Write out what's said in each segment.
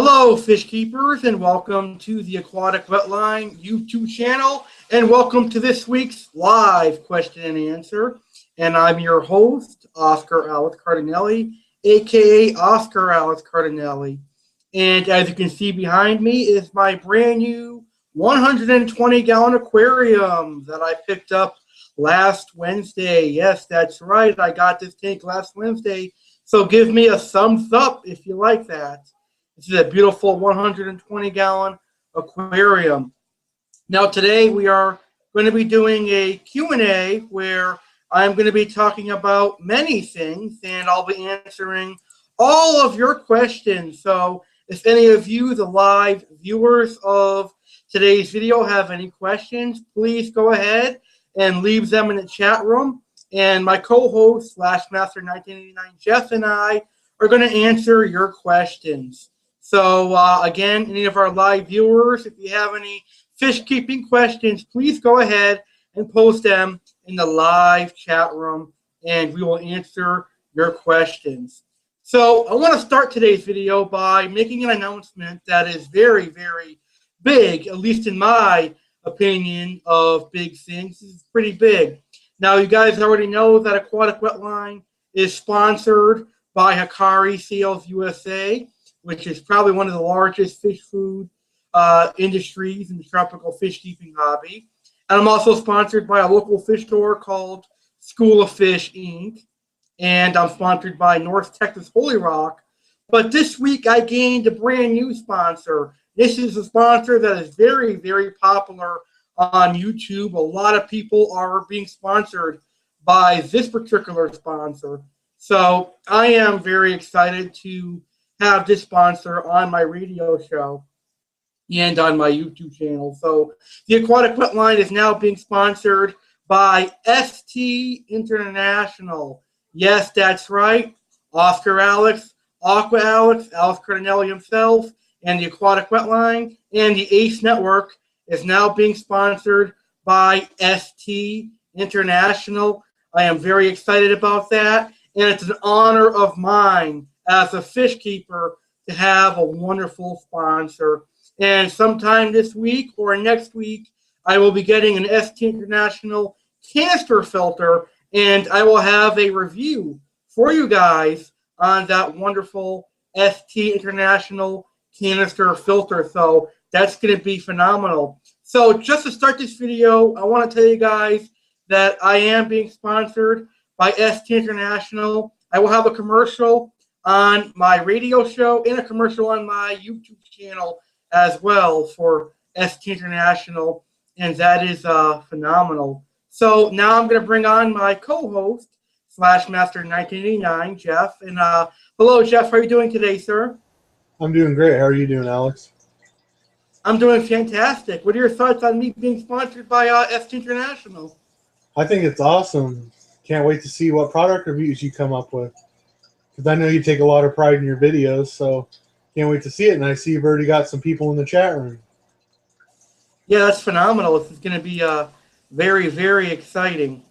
Hello, fish keepers, and welcome to the Aquatic Wetline YouTube channel, and welcome to this week's live question and answer. And I'm your host, Oscar Alex Cardinelli, aka Oscar Alex Cardinelli. And as you can see behind me is my brand new 120-gallon aquarium that I picked up last Wednesday. Yes, that's right. I got this tank last Wednesday. So give me a thumbs up if you like that. This is a beautiful 120-gallon aquarium. Now today we are going to be doing a Q&A where I'm going to be talking about many things, and I'll be answering all of your questions. So if any of you, the live viewers of today's video, have any questions, please go ahead and leave them in the chat room. And my co-host, Master 1989 Jeff, and I are going to answer your questions. So again, any of our live viewers, if you have any fish keeping questions, please go ahead and post them in the live chat room, and we will answer your questions. So I want to start today's video by making an announcement that is very, very big, at least in my opinion of big things. This is pretty big. Now, you guys already know that Aquatic Wetline is sponsored by Hikari Sales USA, which is probably one of the largest fish food industries in the tropical fish keeping hobby. And I'm also sponsored by a local fish store called School of Fish, Inc. And I'm sponsored by North Texas Holy Rock. But this week I gained a brand new sponsor. This is a sponsor that is very, very popular on YouTube. A lot of people are being sponsored by this particular sponsor. So I am very excited to have this sponsor on my radio show and on my YouTube channel. So the Aquatic Wetline is now being sponsored by A.C.E International. Yes, that's right. Oscar Alex, Aqua Alex, Alex Cardinelli himself, and the Aquatic Wetline and the ACE Network is now being sponsored by A.C.E International. I am very excited about that, and it's an honor of mine as a fish keeper to have a wonderful sponsor. And sometime this week or next week, I will be getting an A.C.E International canister filter, and I will have a review for you guys on that wonderful A.C.E International canister filter. So that's going to be phenomenal. So just to start this video, I want to tell you guys that I am being sponsored by A.C.E International. I will have a commercial on my radio show and a commercial on my YouTube channel as well for A.C.E International, and that is phenomenal. So now I'm going to bring on my co-host, Master 1989, Jeff. And hello, Jeff. How are you doing today, sir? I'm doing great. How are you doing, Alex? I'm doing fantastic. What are your thoughts on me being sponsored by A.C.E International? I think it's awesome. Can't wait to see what product reviews you come up with, because I know you take a lot of pride in your videos, so can't wait to see it. And I see you've already got some people in the chat room. Yeah, that's phenomenal. This is going to be very, very exciting.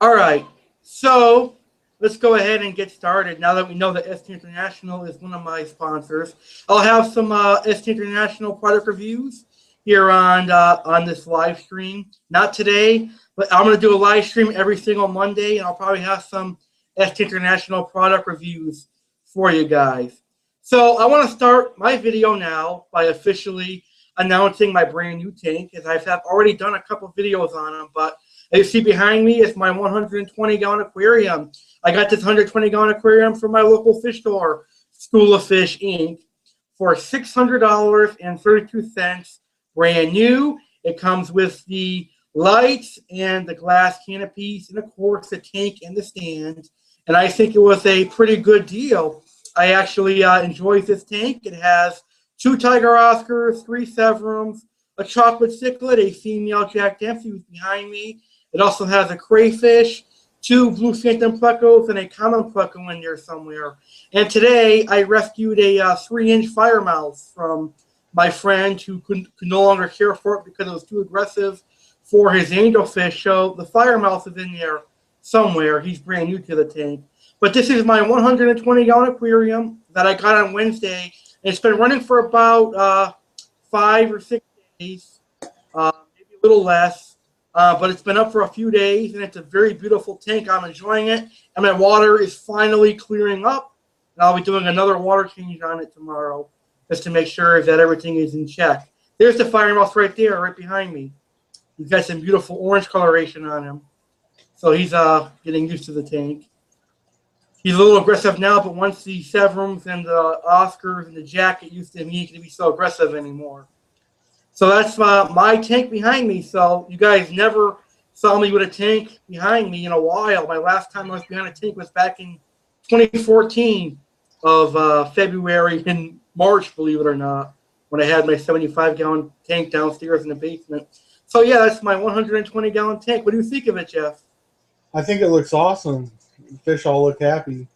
All right, so let's go ahead and get started. Now that we know that A.C.E International is one of my sponsors, I'll have some A.C.E International product reviews here on this live stream. Not today, but I'm going to do a live stream every single Monday, and I'll probably have some A.C.E International product reviews for you guys. So I want to start my video now by officially announcing my brand new tank, as I've already done a couple videos on them. But as you see behind me is my 120-gallon aquarium. I got this 120-gallon aquarium from my local fish store, School of Fish, Inc., for $600.32, brand new. It comes with the lights and the glass canopies, and of course the tank and the stand. And I think it was a pretty good deal. I actually enjoyed this tank. It has 2 Tiger Oscars, 3 Severums, a chocolate cichlid, a female Jack Dempsey who's behind me. It also has a crayfish, 2 blue phantom plecos, and a common pleco in there somewhere. And today I rescued a 3-inch fire mouse from my friend who could no longer care for it because it was too aggressive for his angelfish. So the fire mouse is in there somewhere. He's brand new to the tank. But this is my 120-gallon aquarium that I got on Wednesday. It's been running for about 5 or 6 days, maybe a little less. But it's been up for a few days, and it's a very beautiful tank. I'm enjoying it, and my water is finally clearing up. And I'll be doing another water change on it tomorrow just to make sure that everything is in check. There's the fire mouse right there, right behind me. He's got some beautiful orange coloration on him. So he's getting used to the tank. He's a little aggressive now, but once the Severums and the Oscars and the Jack get used to him, he ain't going to be so aggressive anymore. So that's my tank behind me. So you guys never saw me with a tank behind me in a while. My last time I was behind a tank was back in 2014 of February and March, believe it or not, when I had my 75-gallon tank downstairs in the basement. So, yeah, that's my 120-gallon tank. What do you think of it, Jeff? I think it looks awesome. The fish all look happy.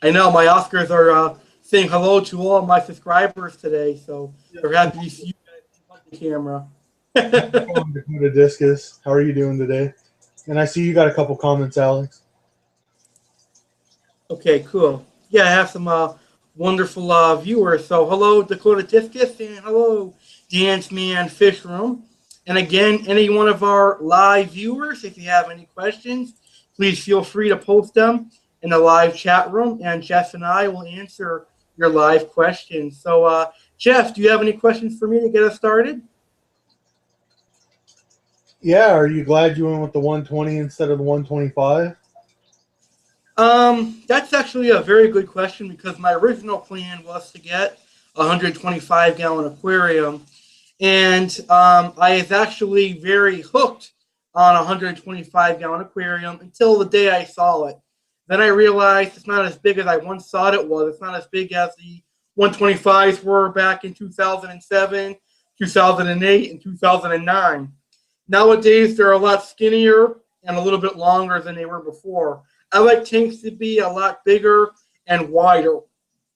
I know my Oscars are saying hello to all my subscribers today, so they're happy to see you guys on the camera. Dakota Discus, how are you doing today? And I see you got a couple comments, Alex. Okay, cool. Yeah, I have some wonderful viewers. So hello, Dakota Discus, and hello, Dance Man Fish Room. And again, any one of our live viewers, if you have any questions, please feel free to post them in the live chat room, and Jeff and I will answer your live questions. So, Jeff, do you have any questions for me to get us started? Yeah, are you glad you went with the 120 instead of the 125? That's actually a very good question because my original plan was to get a 125-gallon aquarium. And I was actually very hooked on a 125-gallon aquarium until the day I saw it. Then I realized it's not as big as I once thought it was. It's not as big as the 125s were back in 2007, 2008, and 2009. Nowadays, they're a lot skinnier and a little bit longer than they were before. I like tanks to be a lot bigger and wider.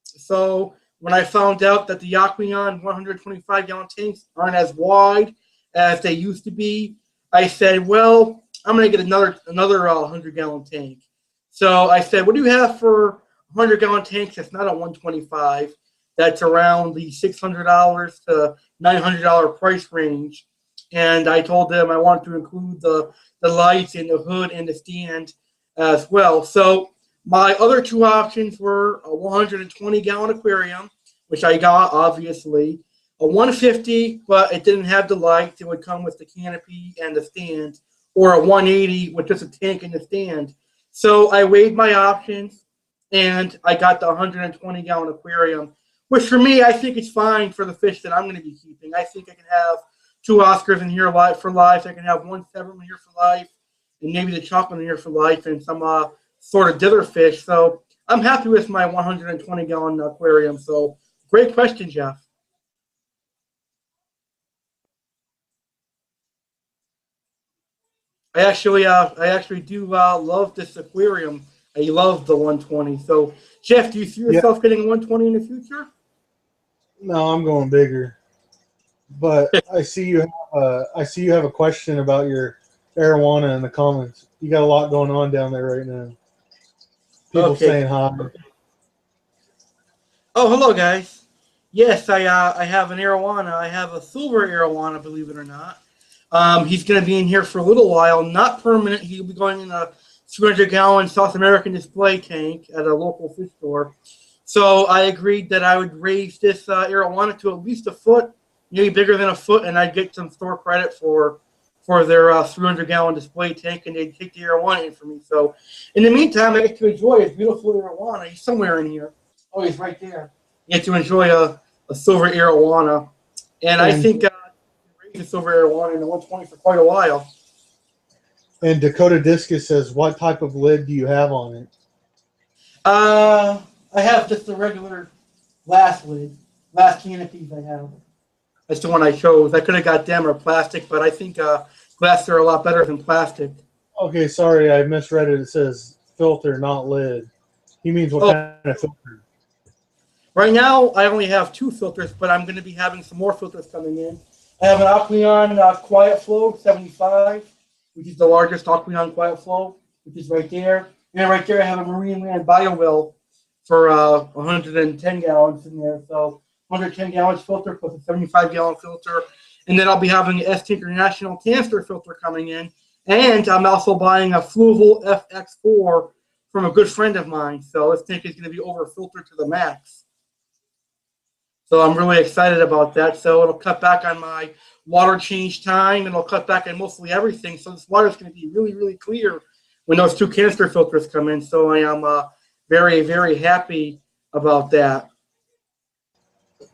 So when I found out that the Yaquion 125-gallon tanks aren't as wide as they used to be, I said, well, I'm going to get another 100-gallon tank. So I said, what do you have for 100-gallon tanks that's not a 125? That's around the $600 to $900 price range. And I told them I wanted to include the lights and the hood and the stand as well. So my other two options were a 120-gallon aquarium, which I got, obviously, a 150, but it didn't have the lights. It would come with the canopy and the stand, or a 180 with just a tank and the stand. So I weighed my options, and I got the 120-gallon aquarium, which for me, I think it's fine for the fish that I'm going to be keeping. I think I can have 2 Oscars in here for life. I can have 1 Severum in here for life, and maybe the chocolate in here for life, and some sort of dither fish. So I'm happy with my 120-gallon aquarium. So great question, Jeff. I actually do love this aquarium. I love the 120. So Jeff, do you see yourself getting a 120 in the future? No, I'm going bigger. But I see you have a question about your arowana in the comments. You got a lot going on down there right now. People saying hi. Oh, hello, guys. Yes, I have an arowana. I have a silver arowana, believe it or not. He's going to be in here for a little while, not permanent. He'll be going in a 200-gallon South American display tank at a local fish store. So I agreed that I would raise this arowana to at least a foot, maybe bigger than a foot, and I'd get some store credit for their 300-gallon display tank, and they'd take the arowana in for me. So in the meantime, I get to enjoy his beautiful arowana. He's somewhere in here. Oh, he's right there. You get to enjoy a silver arowana. And I think the silver arowana in the 120 for quite a while. And Dakota Discus says, what type of lid do you have on it? I have just the regular glass lid. Glass canopies I have. That's the one I chose. I could have got them or plastic, but I think glass are a lot better than plastic. Okay, sorry, I misread it. It says filter, not lid. He means what kind of filter? Right now, I only have 2 filters, but I'm going to be having some more filters coming in. I have an Aqueon Quiet Flow 75, which is the largest Aqueon Quiet Flow, which is right there. And right there, I have a Marine Land bio well for 110 gallons in there. So 110 gallons filter plus a 75-gallon filter. And then I'll be having an S International canister filter coming in. And I'm also buying a Fluval FX4 from a good friend of mine. So this tank is going to be over filtered to the max. So I'm really excited about that. So it'll cut back on my water change time, and it'll cut back on mostly everything. So this water is going to be really, really clear when those two canister filters come in. So I am very, very happy about that.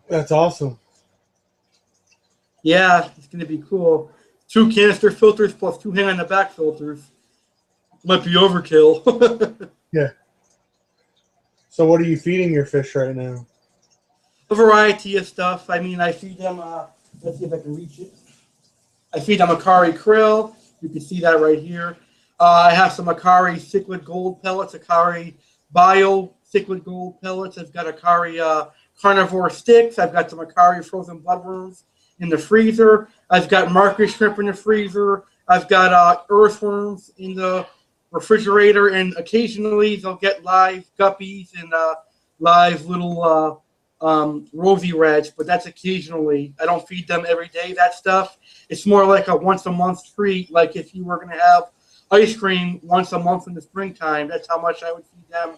That's awesome. Yeah, it's going to be cool. Two canister filters plus two hang on the back filters. Might be overkill. Yeah. So what are you feeding your fish right now? A variety of stuff. I mean, I feed them, let's see if I can reach it. I feed them Akari krill. You can see that right here. I have some Akari cichlid gold pellets, Akari bio cichlid gold pellets. I've got Akari carnivore sticks. I've got some Akari frozen bloodworms in the freezer. I've got market shrimp in the freezer. I've got earthworms in the refrigerator, and occasionally they'll get live guppies and live little rosy reds, but that's occasionally. I don't feed them every day, that stuff. It's more like a once a month treat, like if you were going to have ice cream once a month in the springtime. That's how much I would feed them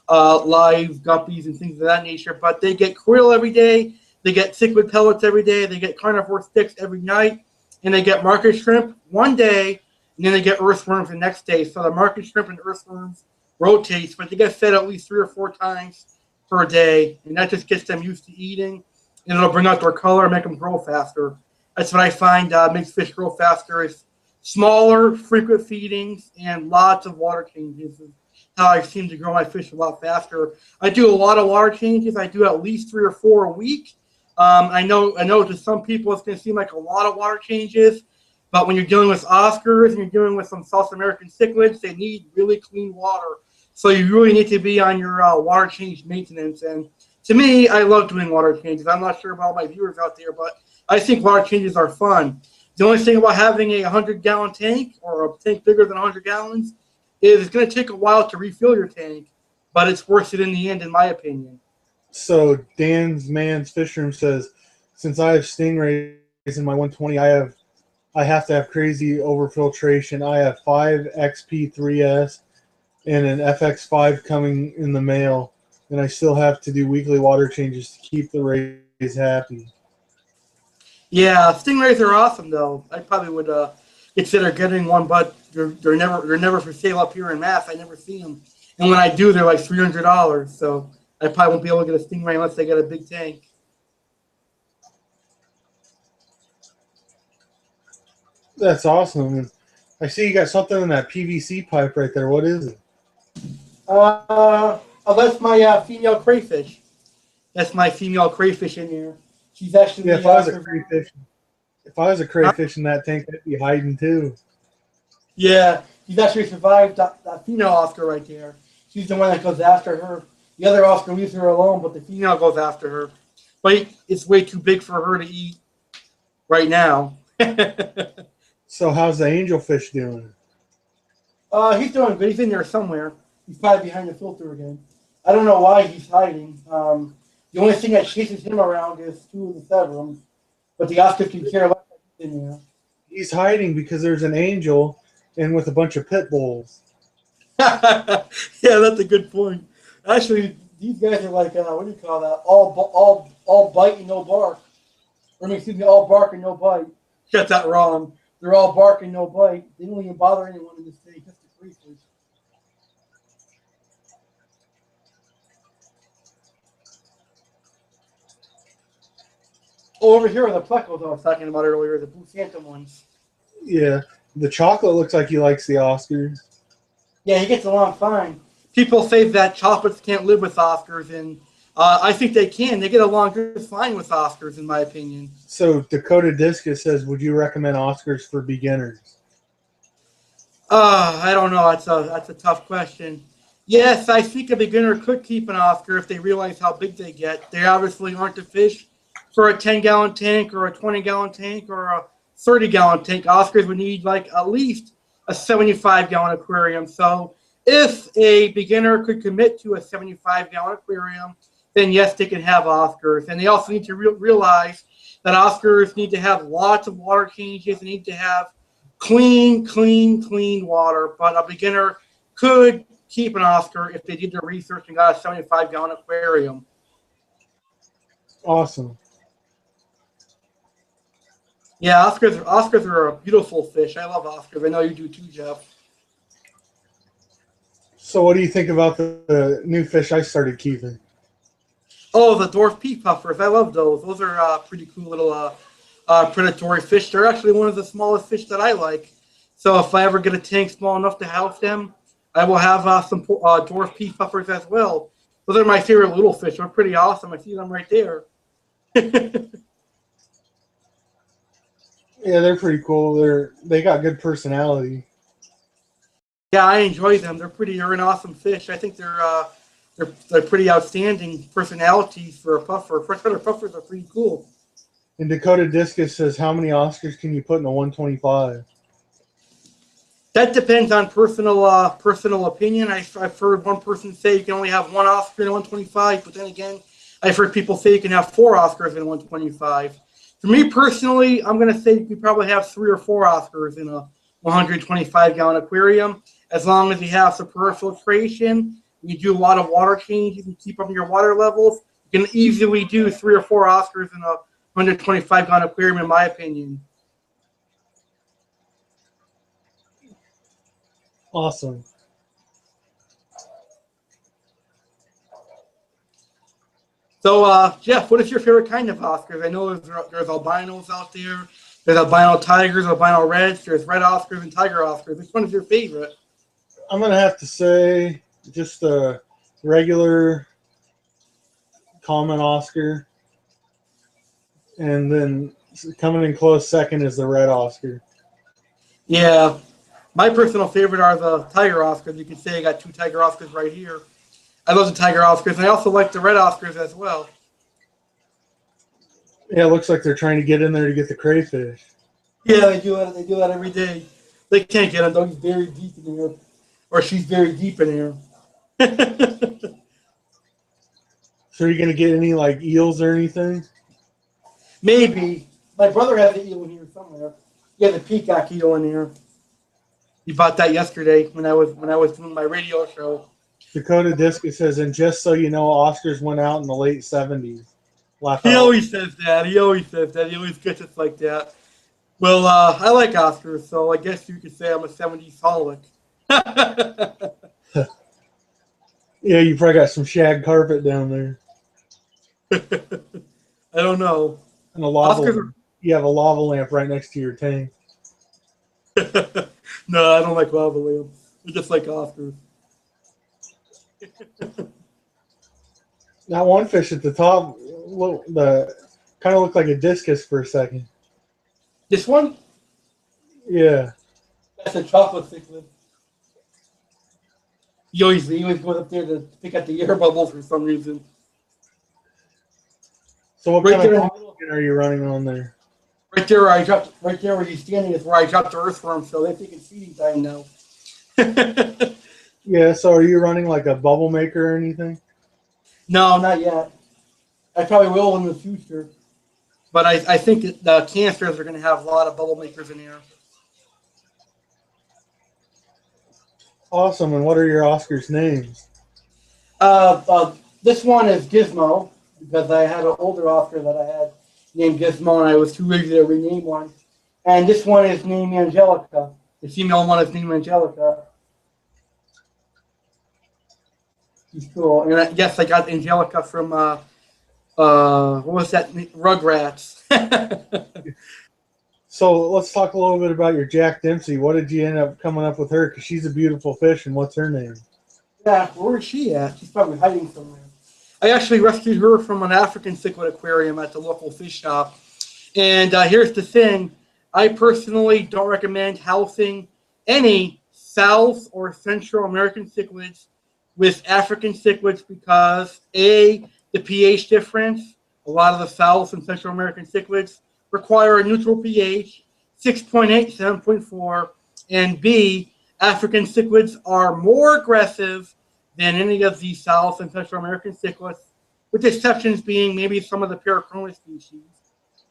live guppies and things of that nature. But they get krill every day. They get cichlid pellets every day. They get carnivore sticks every night. And they get market shrimp one day, and then they get earthworms the next day. So the market shrimp and earthworms rotates, but they get fed at least 3 or 4 times per day, and that just gets them used to eating, and it'll bring out their color and make them grow faster. That's what I find makes fish grow faster is smaller, frequent feedings and lots of water changes. Is how I seem to grow my fish a lot faster. I do a lot of water changes. I do at least 3 or 4 a week. I know to some people it's going to seem like a lot of water changes, but when you're dealing with Oscars and you're dealing with some South American cichlids, they need really clean water. So you really need to be on your water change maintenance. And to me, I love doing water changes. I'm not sure about all my viewers out there, but I think water changes are fun. The only thing about having a 100-gallon tank or a tank bigger than 100 gallons is it's going to take a while to refill your tank, but it's worth it in the end, in my opinion. So Dan's Man's Fish Room says, since I have stingrays in my 120, I have to have crazy overfiltration. I have 5 XP3S and an FX5 coming in the mail, and I still have to do weekly water changes to keep the rays happy. Yeah, stingrays are awesome though. I probably would consider getting one, but they're never for sale up here in Mass. I never see them, and when I do, they're like $300. So I probably won't be able to get a stingray unless they get a big tank. That's awesome. And I see you got something in that PVC pipe right there. What is it? That's my female crayfish. That's my female crayfish in here. She's actually Yeah, if I was a crayfish in that tank, I'd be hiding too. Yeah, she's actually survived that female Oscar right there. She's the one that goes after her. The other Oscar leaves her alone, but the female goes after her. But it's way too big for her to eat right now. So how's the angelfish doing? He's doing good. He's in there somewhere. He's probably behind the filter again. I don't know why he's hiding. The only thing that chases him around is 2 of the Severums, but the Oscars can care less in there. He's hiding because there's an angel and with a bunch of pit bulls. Yeah, that's a good point. Actually, these guys are like, what do you call that? All bite and no bark. Or, excuse me, all bark and no bite. Got that wrong. They're all bark and no bite. They don't even bother anyone in this tank. Just the creatures. Oh, over here are the plecos I was talking about earlier, the blue phantom ones. Yeah, the chocolate looks like he likes the Oscars. Yeah, he gets along fine. People say that chocolates can't live with Oscars, and I think they can. They get along just fine with Oscars, in my opinion. So Dakota Discus says, would you recommend Oscars for beginners? I don't know. That's a tough question. Yes, I think a beginner could keep an Oscar if they realize how big they get. They obviously aren't a fish for a 10-gallon tank or a 20-gallon tank or a 30-gallon tank. Oscars would need like at least a 75-gallon aquarium. So If a beginner could commit to a 75-gallon aquarium, then yes, they can have Oscars. And they also need to realize that Oscars need to have lots of water changes. They need to have clean, clean, clean water. But a beginner could keep an Oscar if they did their research and got a 75-gallon aquarium. Awesome. Yeah, Oscars are a beautiful fish. I love Oscars. I know you do too, Jeff. So what do you think about the new fish I started keeping? Oh, the dwarf pea puffers. I love those. Those are pretty cool little predatory fish. They're actually one of the smallest fish that I like. So if I ever get a tank small enough to house them, I will have some dwarf pea puffers as well. Those are my favorite little fish. They're pretty awesome. I see them right there. Yeah, they're pretty cool. They got good personality. Yeah, I enjoy them. They're an awesome fish. I think they're pretty outstanding personalities for a puffer. Freshwater puffers are pretty cool. And Dakota Discus says, how many Oscars can you put in a 125? That depends on personal opinion. I've heard one person say you can only have one Oscar in a 125, but then again, I've heard people say you can have 4 Oscars in a 125. For me personally, I'm going to say you could probably have 3 or 4 Oscars in a 125-gallon aquarium, as long as you have superb filtration, you do a lot of water changes and keep up your water levels. You can easily do 3 or 4 Oscars in a 125-gallon aquarium, in my opinion. Awesome. So, Jeff, what is your favorite kind of Oscars? I know there's albinos out there. There's albino tigers, albino reds. There's red Oscars and tiger Oscars. Which one is your favorite? I'm going to have to say just a regular common Oscar. And then coming in close second is the red Oscar. Yeah. My personal favorite are the tiger Oscars. You can say I got 2 tiger Oscars right here. I love the tiger Oscars, and I also like the red Oscars as well. Yeah, it looks like they're trying to get in there to get the crayfish. Yeah, they do that. They do that every day. They can't get him though. He's very deep in here, or she's very deep in here. So are you going to get any like eels or anything? Maybe. My brother has an eel in here somewhere. He has a peacock eel in here. He bought that yesterday when I was doing my radio show. Dakota Discus says, and just so you know, Oscars went out in the late 70s. He always says that. He always gets us like that. Well, I like Oscars, so I guess you could say I'm a 70s holic. Yeah, you probably got some shag carpet down there. I don't know. And you have a lava lamp right next to your tank. No, I don't like lava lamps. I just like Oscars. That one fish at the top, kind of looked like a discus for a second. This one? Yeah. That's a chocolate cichlid. He always goes up there to pick at the air bubbles for some reason. So what kind of token are you running on there? Right there where he's standing is where I dropped the earthworm, so they're taking feeding time now. Yeah, so are you running like a bubble maker or anything? No, not yet. I probably will in the future. But I think that the cancers are going to have a lot of bubble makers in here. Awesome. And what are your Oscars' names? This one is Gizmo, because I had an older Oscar that I had named Gizmo, and I was too lazy to rename one. And this one is named Angelica. The female one is named Angelica. She's cool. And yes, I got Angelica from, what was that? Rugrats. So let's talk a little bit about your Jack Dempsey. What did you end up coming up with her? Because she's a beautiful fish, and what's her name? Yeah, where is she at? She's probably hiding somewhere. I actually rescued her from an African cichlid aquarium at the local fish shop. And here's the thing. I personally don't recommend housing any South or Central American cichlids with African cichlids because, A, the pH difference. A lot of the South and Central American cichlids require a neutral pH, 6.8, 7.4, and B, African cichlids are more aggressive than any of the South and Central American cichlids, with exceptions being maybe some of the Parachroma species.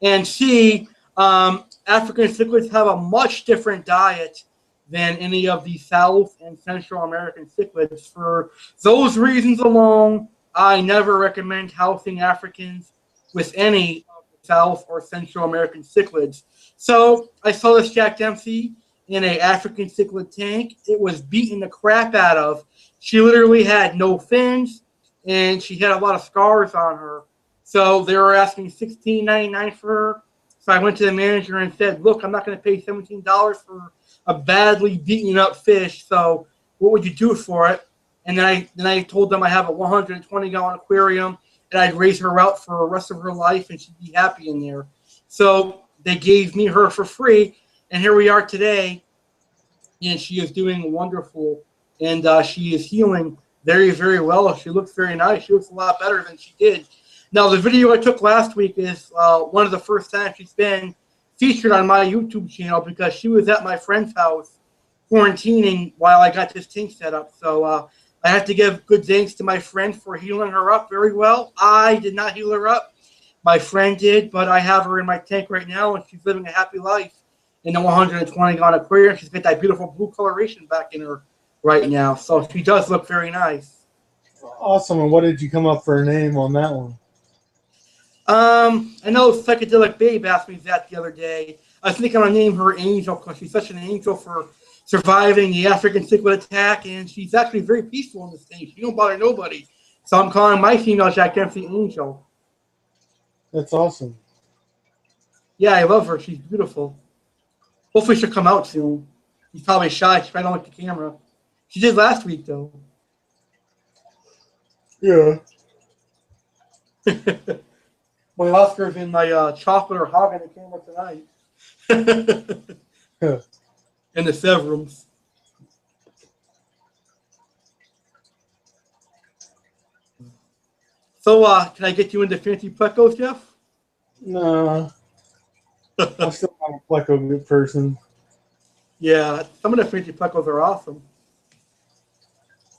And C, African cichlids have a much different diet than any of the South and Central American cichlids. For those reasons alone, I never recommend housing Africans with any of the South or Central American cichlids. So I saw this Jack Dempsey in a African cichlid tank. It was beaten the crap out of. She literally had no fins, and she had a lot of scars on her. So they were asking $16.99 for her. So I went to the manager and said, "Look, I'm not going to pay $17 for a badly beaten up fish. So what would you do for it?" And then I told them I have a 120-gallon aquarium, and I'd raise her out for the rest of her life, and she'd be happy in there. So they gave me her for free, and here we are today, and she is doing wonderful, and she is healing very, very well. She looks very nice. She looks a lot better than she did. Now, the video I took last week is one of the first times she's been featured on my YouTube channel because she was at my friend's house quarantining while I got this tank set up. So I have to give good thanks to my friend for healing her up very well. I did not heal her up. My friend did, but I have her in my tank right now, and she's living a happy life in the 120-gallon aquarium. She's got that beautiful blue coloration back in her right now. So she does look very nice. Awesome. And what did you come up for a name on that one? I know Psychedelic Babe asked me that the other day. I think I'm going to name her Angel because she's such an angel for surviving the African cichlid attack, and she's actually very peaceful in this thing. She don't bother nobody. So I'm calling my female Jack Dempsey Angel. That's awesome. Yeah, I love her. She's beautiful. Hopefully she'll come out soon. She's probably shy. She probably don't like the camera. She did last week, though. Yeah. My Oscar's in my chocolate or hog in the camera tonight. Yeah. And the Severums. So, can I get you into fancy plecos, Jeff? No. I'm still not a pleco good person. Yeah, some of the fancy plecos are awesome.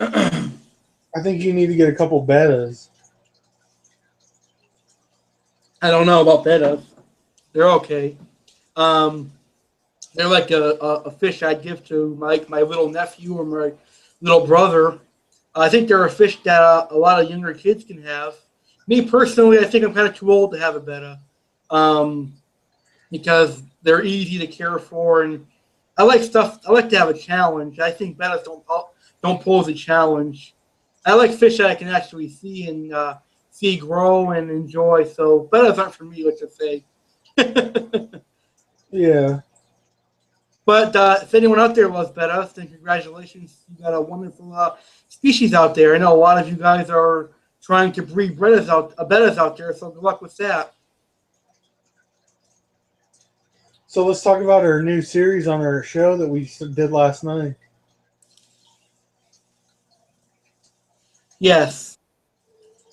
I think you need to get a couple bettas. I don't know about bettas. They're okay. They're like a fish I'd give to my little nephew or my little brother. I think they're a fish that a lot of younger kids can have. Me personally, I think I'm kind of too old to have a betta because they're easy to care for, and I like to have a challenge. I think bettas don't pose a challenge. I like fish that I can actually see and see grow and enjoy. So bettas aren't for me, let's just say. Yeah. But if anyone out there loves bettas, then congratulations. You got a wonderful species out there. I know a lot of you guys are trying to breed bettas out there, so good luck with that. So let's talk about our new series on our show that we did last night. Yes.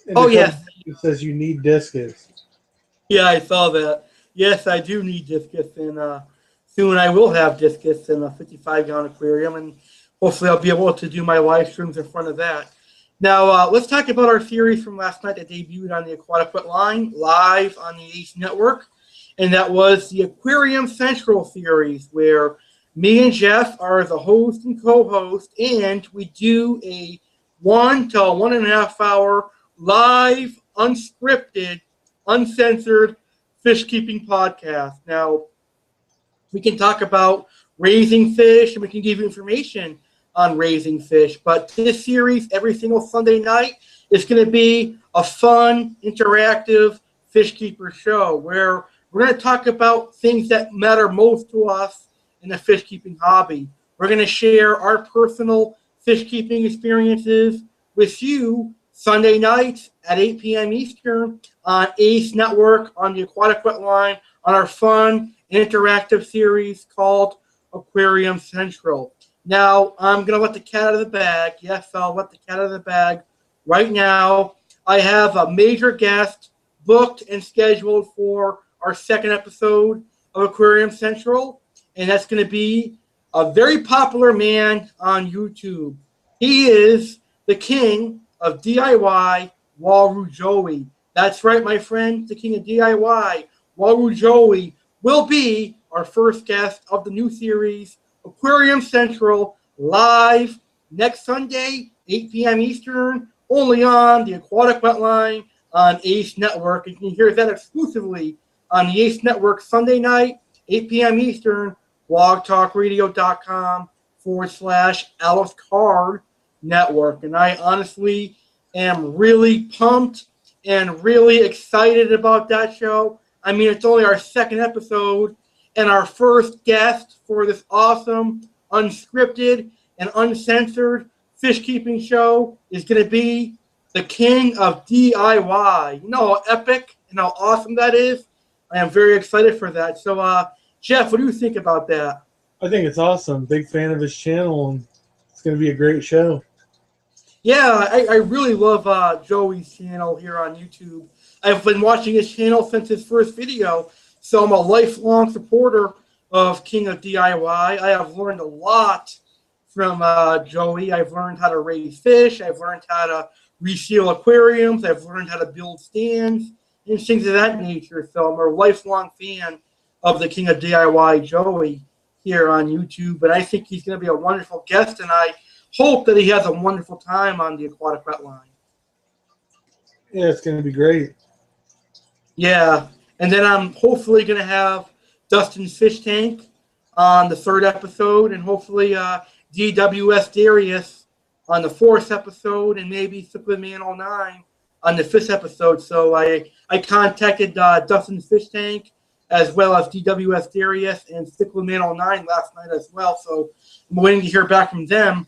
And Oh, yes. It says you need discus. Yeah, I saw that. Yes, I do need discus, and soon I will have discus in a 55-gallon aquarium, and hopefully I'll be able to do my live streams in front of that. Now, let's talk about our series from last night that debuted on the Aquatic Wet Line, live on the A.C.E network, and that was the Aquarium Central series, where me and Jeff are the host and co-host, and we do a 1 to 1.5 hour live, unscripted, uncensored fish keeping podcast. Now, we can talk about raising fish, and we can give you information on raising fish. But this series, every single Sunday night, is going to be a fun, interactive fish keeper show where we're going to talk about things that matter most to us in the fish keeping hobby. We're going to share our personal fish keeping experiences with you Sunday nights at 8 p.m. Eastern on A.C.E Network on the Aquatic Wet Line on our fun interactive series called Aquarium Central. Now, I'm going to let the cat out of the bag. Yes, I'll let the cat out of the bag right now. I have a major guest booked and scheduled for our second episode of Aquarium Central, and that's going to be a very popular man on YouTube. He is the king of DIY, Waru Joey. That's right, my friend, the king of DIY, Waru Joey, will be our first guest of the new series, Aquarium Central, live next Sunday, 8 p.m. Eastern, only on the Aquatic Wetline on ACE Network. You can hear that exclusively on the ACE Network Sunday night, 8 p.m. Eastern, blogtalkradio.com/Alice Card Network. And I honestly am really pumped and really excited about that show. I mean, it's only our second episode, and our first guest for this awesome, unscripted, and uncensored fish keeping show is going to be the king of DIY. You know how epic and how awesome that is? I am very excited for that. So, Jeff, what do you think about that? I think it's awesome. Big fan of his channel, and it's going to be a great show. Yeah, I really love Joey's channel here on YouTube. I've been watching his channel since his first video, so I'm a lifelong supporter of King of DIY. I have learned a lot from Joey. I've learned how to raise fish. I've learned how to reseal aquariums. I've learned how to build stands and things of that nature. So I'm a lifelong fan of the King of DIY, Joey, here on YouTube. But I think he's going to be a wonderful guest, and I hope that he has a wonderful time on the Aquatic Wetline. Yeah, it's going to be great. Yeah, and then I'm hopefully going to have Dustin's Fish Tank on the third episode, and hopefully DWS Darius on the fourth episode, and maybe Cyclid Man 09 on the fifth episode. So I contacted Dustin's Fish Tank as well as DWS Darius and Cyclid Man 09 last night as well. So I'm waiting to hear back from them.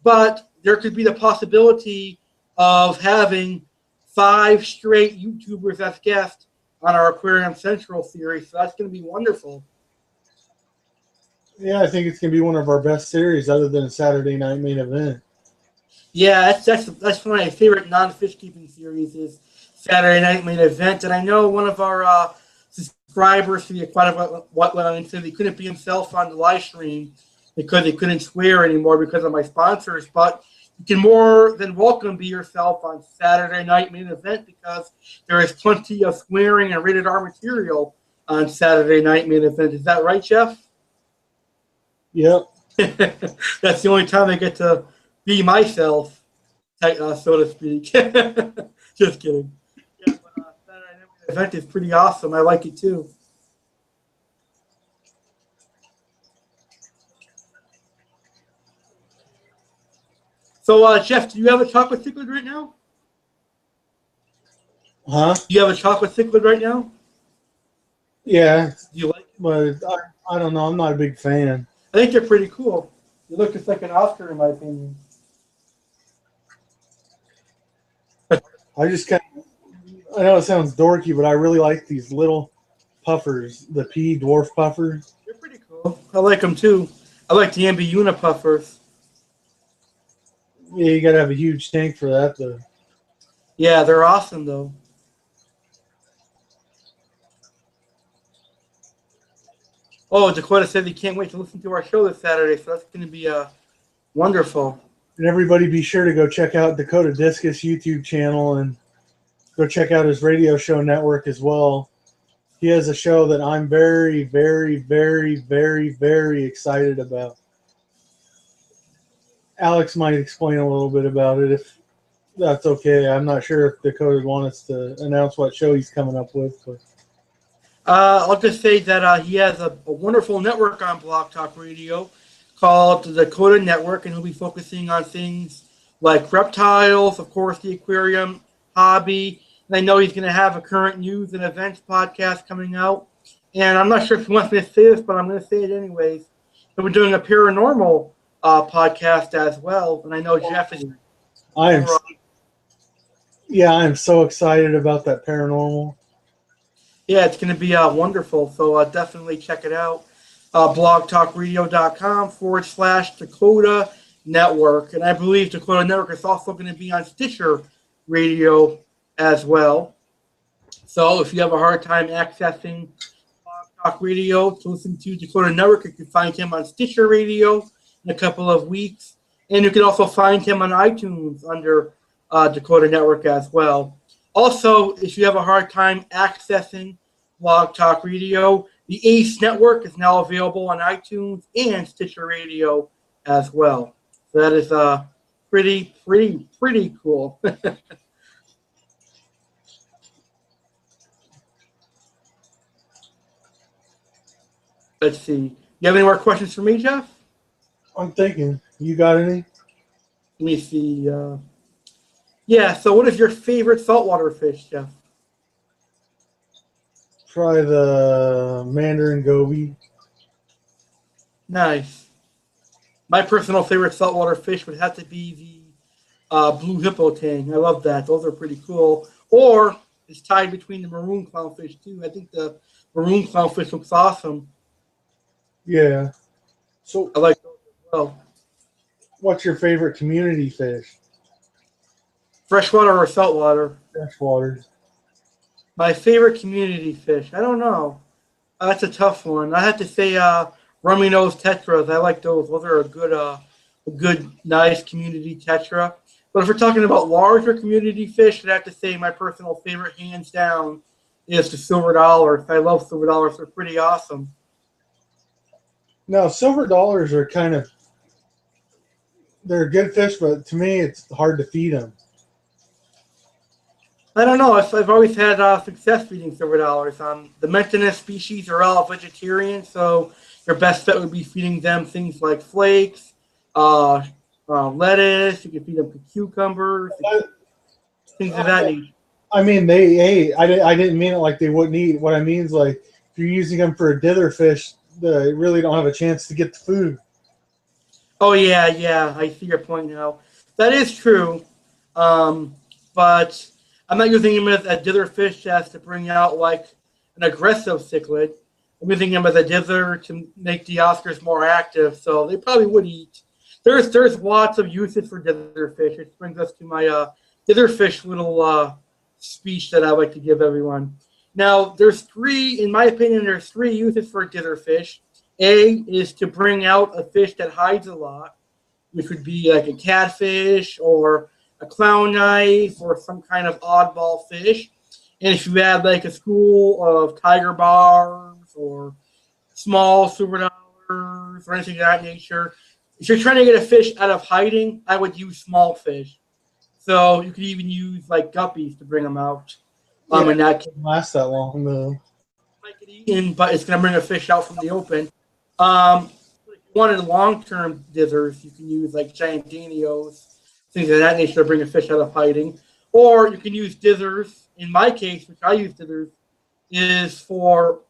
But there could be the possibility of having 5 straight YouTubers as guests on our Aquarium Central series. So that's going to be wonderful. Yeah, I think it's going to be one of our best series other than a Saturday Night Main Event. Yeah, that's one of my favorite non-fish keeping series is Saturday Night Main Event. And I know one of our subscribers to the Aquatic Wetline said he couldn't be himself on the live stream because he couldn't swear anymore because of my sponsors. But you can more than welcome be yourself on Saturday Night Main Event because there is plenty of swearing and rated R material on Saturday Night Main Event. Is that right, Jeff? Yep. That's the only time I get to be myself, so to speak. Just kidding. Yeah, but Saturday Night Main Event is pretty awesome. I like it too. So, Jeff, do you have a chocolate cichlid right now? Huh? Do you have a chocolate cichlid right now? Yeah. Do you like it? But I don't know. I'm not a big fan. I think they're pretty cool. They look just like an Oscar, in my opinion. I just kind of, I know it sounds dorky, but I really like these little puffers, the pea dwarf puffers. They're pretty cool. I like them too. I like the Ambiuna puffers. Yeah, you got to have a huge tank for that, though. Yeah, they're awesome, though. Oh, Dakota said he can't wait to listen to our show this Saturday, so that's going to be wonderful. And everybody be sure to go check out Dakota Discus YouTube channel and go check out his radio show network as well. He has a show that I'm very, very, very, very, very excited about. Alex might explain a little bit about it if that's okay. I'm not sure if Dakota would want us to announce what show he's coming up with. But I'll just say that he has a wonderful network on Blog Talk Radio called the Dakota Network, and he'll be focusing on things like reptiles, of course, the aquarium hobby. And I know he's going to have a current news and events podcast coming out. And I'm not sure if he wants me to say this, but I'm going to say it anyways. So we're doing a paranormal podcast as well. And I know Jeff is... I am so excited about that paranormal. Yeah, it's going to be wonderful. So definitely check it out. blogtalkradio.com/Dakota Network. And I believe Dakota Network is also going to be on Stitcher Radio as well. So if you have a hard time accessing Blog Talk Radio to listen to Dakota Network. You can find him on Stitcher Radio in a couple of weeks. And you can also find him on iTunes under Dakota Network as well. Also, if you have a hard time accessing Blog Talk Radio, the A.C.E Network is now available on iTunes and Stitcher Radio as well. So that is pretty cool. Let's see. You have any more questions for me, Jeff? I'm thinking. You got any? Let me see. Yeah, so what is your favorite saltwater fish, Jeff? Try the Mandarin goby. Nice. My personal favorite saltwater fish would have to be the blue hippo tang. I love that. Those are pretty cool. Or it's tied between the maroon clownfish, too. I think the maroon clownfish looks awesome. Yeah. So I like those as well. what's your favorite community fish? Freshwater or saltwater? Freshwater. My favorite community fish? I don't know. That's a tough one. I have to say rummy nose tetras. I like those. Those are a good, nice community tetra. But if we're talking about larger community fish, I'd have to say my personal favorite, hands down, is the silver dollars. I love silver dollars. They're pretty awesome. Now, silver dollars are they're good fish, but to me, it's hard to feed them. I don't know. I've always had success feeding silver dollars. The Mentinus species are all vegetarian, so your best bet would be feeding them things like flakes, lettuce. You can feed them cucumbers, things of that nature. I mean, they ate. I didn't mean it like they wouldn't eat. What I mean is, like, if you're using them for a dither fish, they really don't have a chance to get the food. Oh, yeah. I see your point now. That is true. But I'm not using them as a dither fish just to bring out, like, an aggressive cichlid. I'm using them as a dither to make the Oscars more active, so they probably would eat. There's lots of uses for dither fish. It brings us to my dither fish little speech that I like to give everyone. Now, in my opinion, there's three uses for dither fish. A is to bring out a fish that hides a lot, which would be like a catfish or a clown knife or some kind of oddball fish. And if you had like a school of tiger barbs or small silver dollars or anything of that nature, if you're trying to get a fish out of hiding, I would use small fish. So you could even use like guppies to bring them out. And that doesn't last that long though. Might get eaten, but it's going to bring a fish out from the open. If you wanted long-term dithers, you can use like giant danios, things of that nature to bring a fish out of hiding. Or you can use dithers. In my case, which I use dithers, is for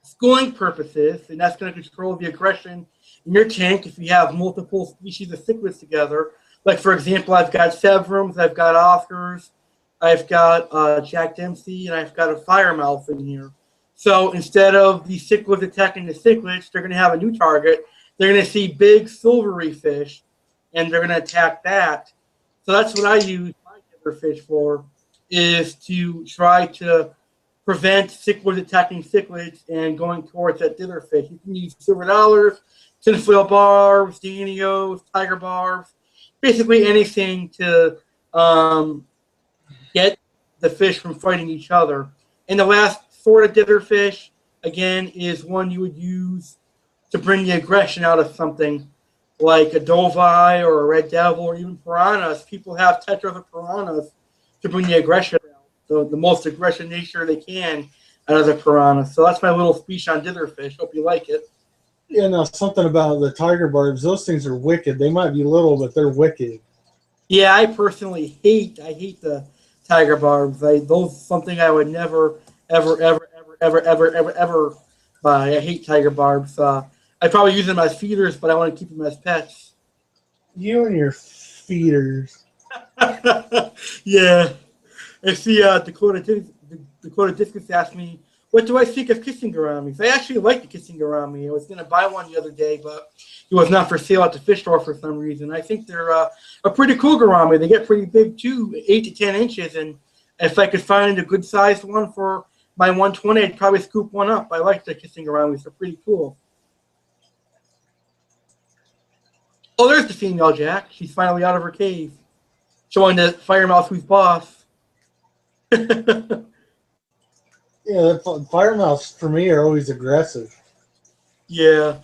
schooling purposes, and that's going to control the aggression in your tank if you have multiple species of cichlids together. Like, for example, I've got Severums, I've got Oscars, I've got Jack Dempsey, and I've got a Firemouth in here. So instead of the cichlids attacking the cichlids, they're going to have a new target. They're going to see big silvery fish, and they're going to attack that. So that's what I use my dither fish for, is to try to prevent cichlids attacking cichlids and going towards that dither fish. You can use silver dollars, tinfoil barbs, danios, tiger barbs, basically anything to get the fish from fighting each other. And the last sort of dither fish, again, is one you would use to bring the aggression out of something like a doveye or a red devil or even piranhas. People have tetras of piranhas to bring the aggression out, the most aggressive nature they can out of the piranha. So that's my little speech on dither fish. Hope you like it. Yeah, now something about the tiger barbs. Those things are wicked. They might be little, but they're wicked. Yeah, I personally hate the tiger barbs. Those something I would never, ever buy. I hate tiger barbs. I probably use them as feeders, but I want to keep them as pets. You and your feeders. Yeah. I see Dakota Discus asked me, what do I think of kissing gouramis? I actually like the kissing gourami. I was going to buy one the other day, but it was not for sale at the fish store for some reason. I think they're a pretty cool gourami. They get pretty big too, 8 to 10 inches. And if I could find a good-sized one for my 120, I'd probably scoop one up. I like the kissing around with. They're pretty cool. Oh, there's the female Jack. She's finally out of her cave, showing the Firemouth who's boss. Yeah, fire mouse for me are always aggressive. Yeah.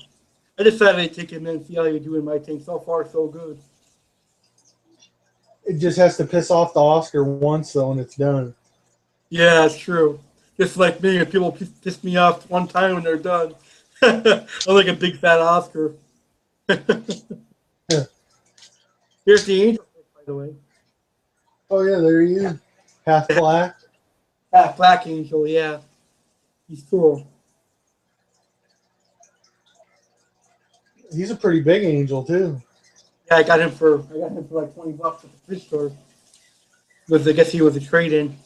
I decided I'd take him in and see how you're doing my thing. So far, so good. It just has to piss off the Oscar once though, and it's done. Yeah, it's true. Just like me, if people piss me off one time when they're done. I'm like a big fat Oscar. Yeah. Here's the angel, by the way. Oh yeah, there he is. Half black. Ah, black angel, yeah. He's cool. He's a pretty big angel too. Yeah, I got him for like $20 at the fish store. I guess he was a trade-in.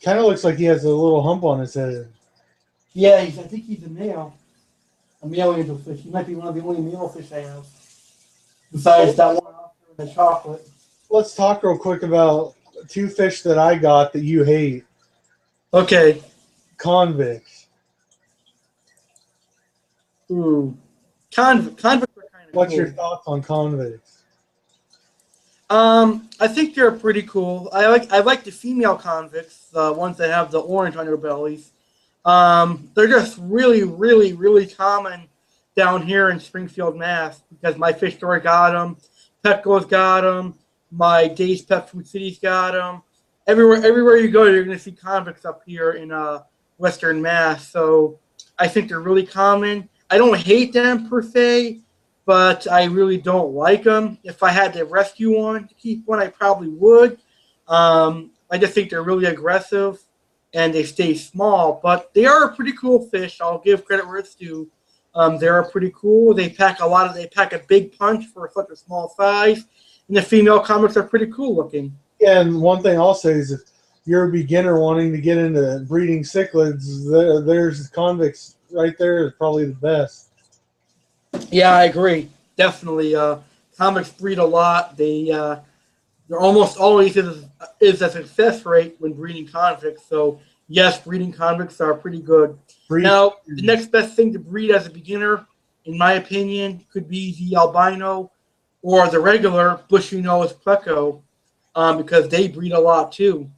Kind of looks like he has a little hump on his head. Yeah, I think he's a male. A male angelfish. He might be one of the only male fish I have. Besides that one out there in the chocolate. Let's talk real quick about two fish that I got that you hate. Okay. Convicts. Ooh. Convicts are kind of What's cool. your thoughts on convicts? I think they're pretty cool. I like the female convicts, the ones that have the orange on their bellies. They're just really, really, really common down here in Springfield, Mass. Because my fish store got them, Petco's got them, my Days Pet Food City's got them. Everywhere you go, you're going to see convicts up here in Western Mass. So I think they're really common. I don't hate them per se, but I really don't like them. If I had to rescue one to keep one, I probably would. I just think they're really aggressive and they stay small, but they are a pretty cool fish. I'll give credit where it's due. They are pretty cool. They pack a big punch for such a small size, and the female convicts are pretty cool looking. Yeah, and one thing I'll say is if you're a beginner wanting to get into breeding cichlids, there's convicts right there is probably the best. Yeah, I agree. Definitely. Convicts breed a lot. They're almost always is a success rate when breeding convicts. So yes, breeding convicts are pretty good. Now, the next best thing to breed as a beginner, in my opinion, could be the albino or the regular bushy nose pleco, because they breed a lot too.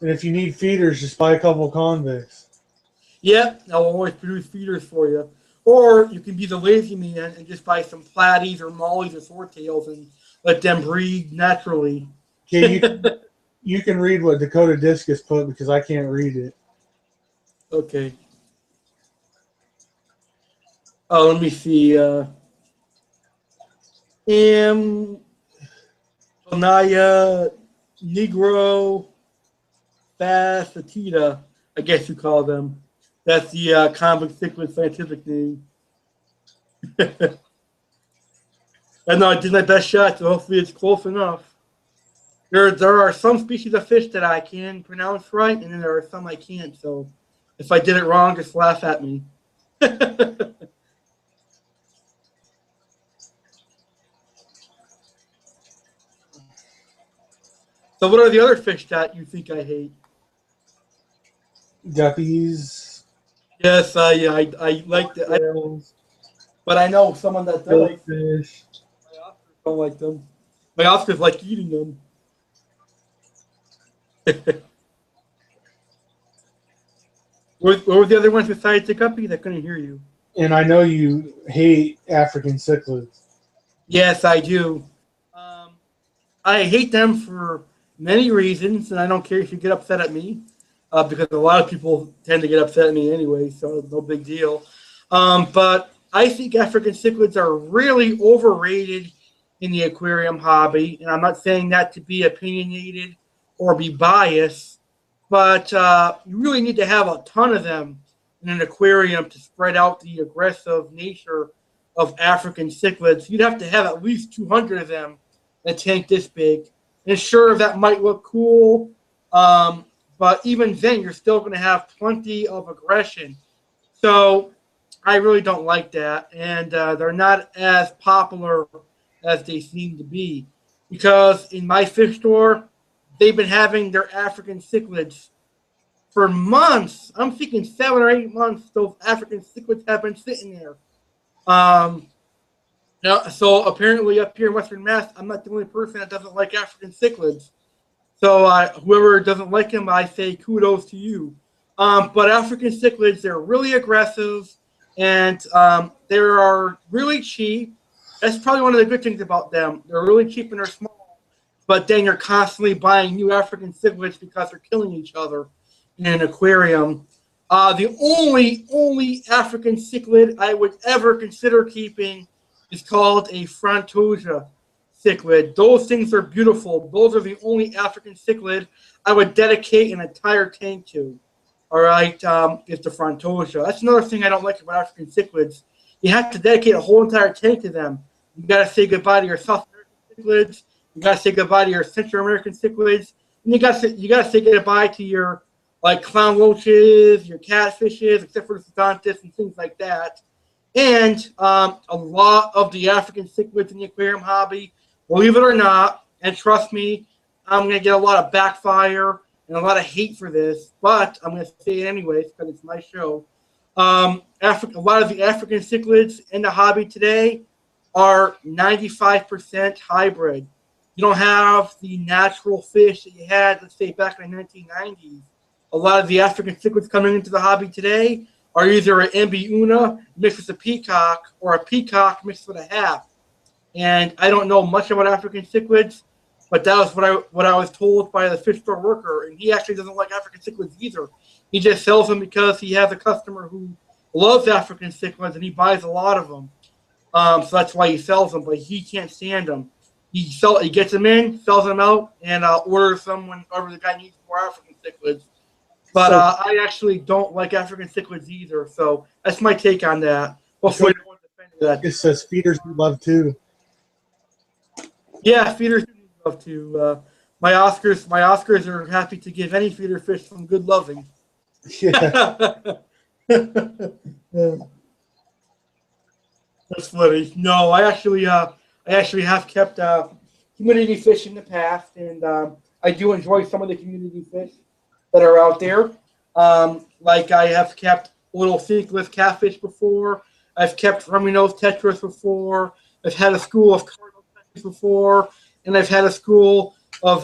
And if you need feeders, just buy a couple convicts. Yep, I'll always produce feeders for you. Or you can be the lazy man and just buy some platies or mollies or swordtails and let them breed naturally. Yeah, you can read what Dakota Discus put because I can't read it. Okay. Oh, let me see. Naya, Negro, Facetita, I guess you call them. That's the convict cichlid scientific name. I know I did my best shot, so hopefully it's close enough. There are some species of fish that I can pronounce right, and then there are some I can't. So if I did it wrong, just laugh at me. So what are the other fish that you think I hate? Guppies. Yes, I like that, but I know someone that does. Jellyfish. My Oscars don't like them. My Oscars like eating them. What were the other ones besides the guppies? I couldn't hear you. And I know you hate African cichlids. Yes, I do. Um, I hate them for many reasons, and I don't care if you get upset at me, because a lot of people tend to get upset at me anyway, so no big deal. But I think African cichlids are really overrated in the aquarium hobby, and I'm not saying that to be opinionated or be biased, but you really need to have a ton of them in an aquarium to spread out the aggressive nature of African cichlids. You'd have to have at least 200 of them in a tank this big. And sure, that might look cool, but even then, you're still going to have plenty of aggression. So I really don't like that, and they're not as popular as they seem to be. because in my fish store, they've been having their African cichlids for months. I'm thinking 7 or 8 months. Those African cichlids have been sitting there. Um, so apparently up here in Western Mass, I'm not the only person that doesn't like African cichlids. So whoever doesn't like them, I say kudos to you. But African cichlids, they're really aggressive, and they are really cheap. That's probably one of the good things about them. They're really cheap and they're small, but then you're constantly buying new African cichlids because they're killing each other in an aquarium. The only African cichlid I would ever consider keeping is called a Frontosia cichlid. Those things are beautiful. Those are the only African cichlid I would dedicate an entire tank to. All right, is the Frontosia. That's another thing I don't like about African cichlids. You have to dedicate a whole entire tank to them. You got to say goodbye to your South American cichlids. You got to say goodbye to your Central American cichlids. And you got to say goodbye to your like clown roaches, your catfishes, except for the Sodontis and things like that. And a lot of the African cichlids in the aquarium hobby, believe it or not, and trust me, I'm going to get a lot of backfire and a lot of hate for this, but I'm going to say it anyways because it's my show. A lot of the African cichlids in the hobby today are 95% hybrid. You don't have the natural fish that you had, let's say, back in the 1990s. A lot of the African cichlids coming into the hobby today are either an MB Una mixed with a peacock or a peacock mixed with a half. And I don't know much about African cichlids, but that was what I was told by the fish store worker. And he actually doesn't like African cichlids either. He just sells them because he has a customer who loves African cichlids and he buys a lot of them. So that's why he sells them, but he can't stand them. He gets them in, sells them out, and orders them whenever the guy needs more African cichlids. But I actually don't like African cichlids either, so that's my take on that. Hopefully, no one defended that. It says feeders we love too. Yeah, feeders do love to. My Oscars are happy to give any feeder fish some good loving. Yeah. That's funny. No, I actually have kept community fish in the past, and I do enjoy some of the community fish that are out there. Like I have kept little thinkless catfish before. I've kept rummy-nosed tetras before. I've had a school of cardinal tetras before, and I've had a school of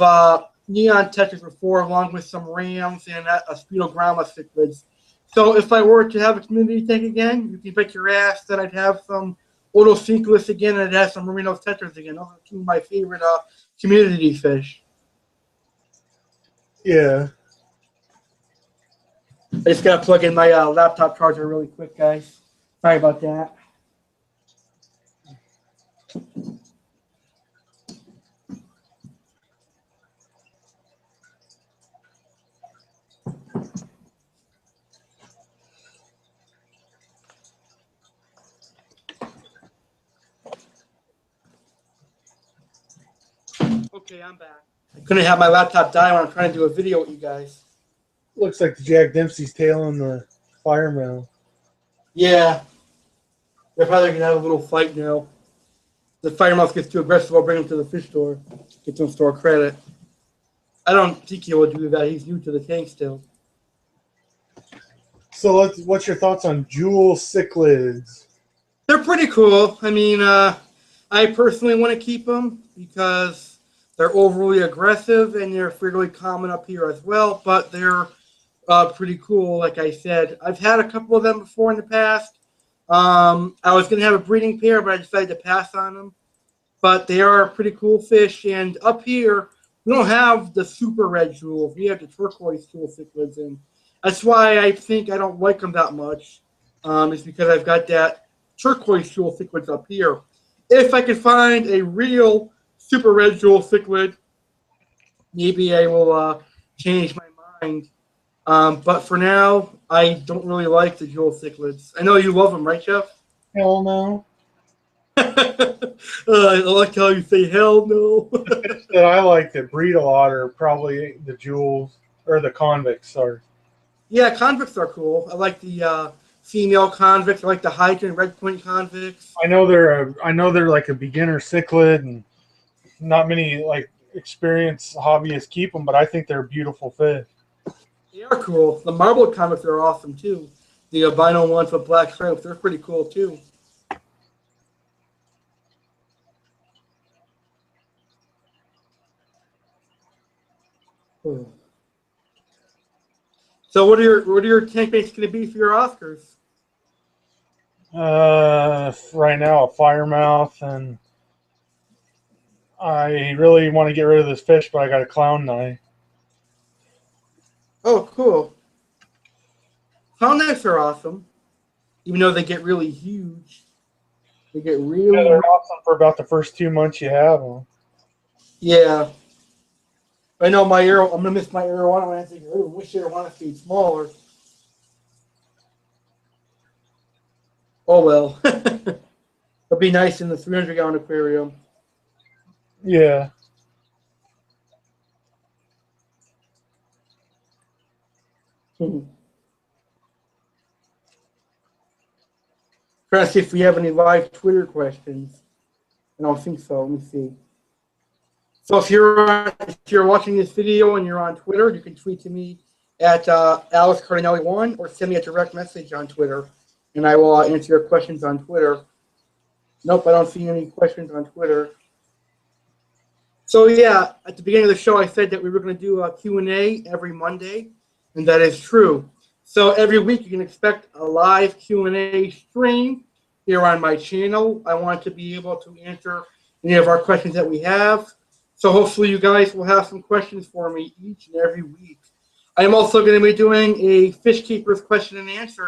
neon tetras before, along with some rams and a spinogramma cichlids. So if I were to have a community tank again, you can bet your ass that I'd have some otosynchronous again, and I'd have some merino tetras again. Those are two of my favorite community fish. Yeah. I just got to plug in my laptop charger really quick, guys. Sorry about that. Okay, I'm back. I couldn't have my laptop die when I'm trying to do a video with you guys. Looks like the Jack Dempsey's tail on the fire mill. Yeah. They're probably going to have a little fight now. The fire mouse gets too aggressive, I'll bring him to the fish store. Get some store credit. I don't think he will do that. He's new to the tank still. So what's your thoughts on jewel cichlids? They're pretty cool. I mean, I personally want to keep them because they're overly aggressive and they're fairly common up here as well, but they're pretty cool, like I said. I've had a couple of them before in the past. I was going to have a breeding pair, but I decided to pass on them. But they are a pretty cool fish, and up here, we don't have the super red jewels. We have the turquoise jewel cichlids, and that's why I think I don't like them that much. Is because I've got that turquoise jewel cichlids up here. If I could find a real super red jewel cichlid, maybe I will change my mind. But for now, I don't really like the jewel cichlids. I know you love them, right, Jeff? Hell no. I like how you say hell no. That I like that breed a lot are probably the jewels or the convicts. Sorry. Yeah, convicts are cool. I like the female convicts. I like the hydrant red point convicts. I know they're like a beginner cichlid, and not many like experienced hobbyists keep them, but I think they're beautiful fish. They are cool. The marble comics are awesome too. The albino ones with black stripes, they're pretty cool too. Hmm. So what are your tank baits going to be for your Oscars? Right now a firemouth, and I really want to get rid of this fish, but I got a clown knife. Oh, cool. Clown knives are awesome, even though they get really huge. They get Yeah, really, they're awesome for about the first 2 months you have them. yeah. I know my arrow. I'm gonna miss my arowana. I think I wish arowana be smaller. Oh well. It'll be nice in the 300-gallon aquarium. Yeah. Trying to see if we have any live Twitter questions. I don't think so. Let me see. So if you're watching this video and you're on Twitter, you can tweet to me at Alex Cardinelli1 or send me a direct message on Twitter, and I will answer your questions on Twitter. Nope, I don't see any questions on Twitter. So yeah, at the beginning of the show, I said that we were going to do a Q&A every Monday, and that is true. So every week you can expect a live Q&A stream here on my channel. I want to be able to answer any of our questions that we have. So hopefully you guys will have some questions for me each and every week. I am also going to be doing a Fish Keepers question and answer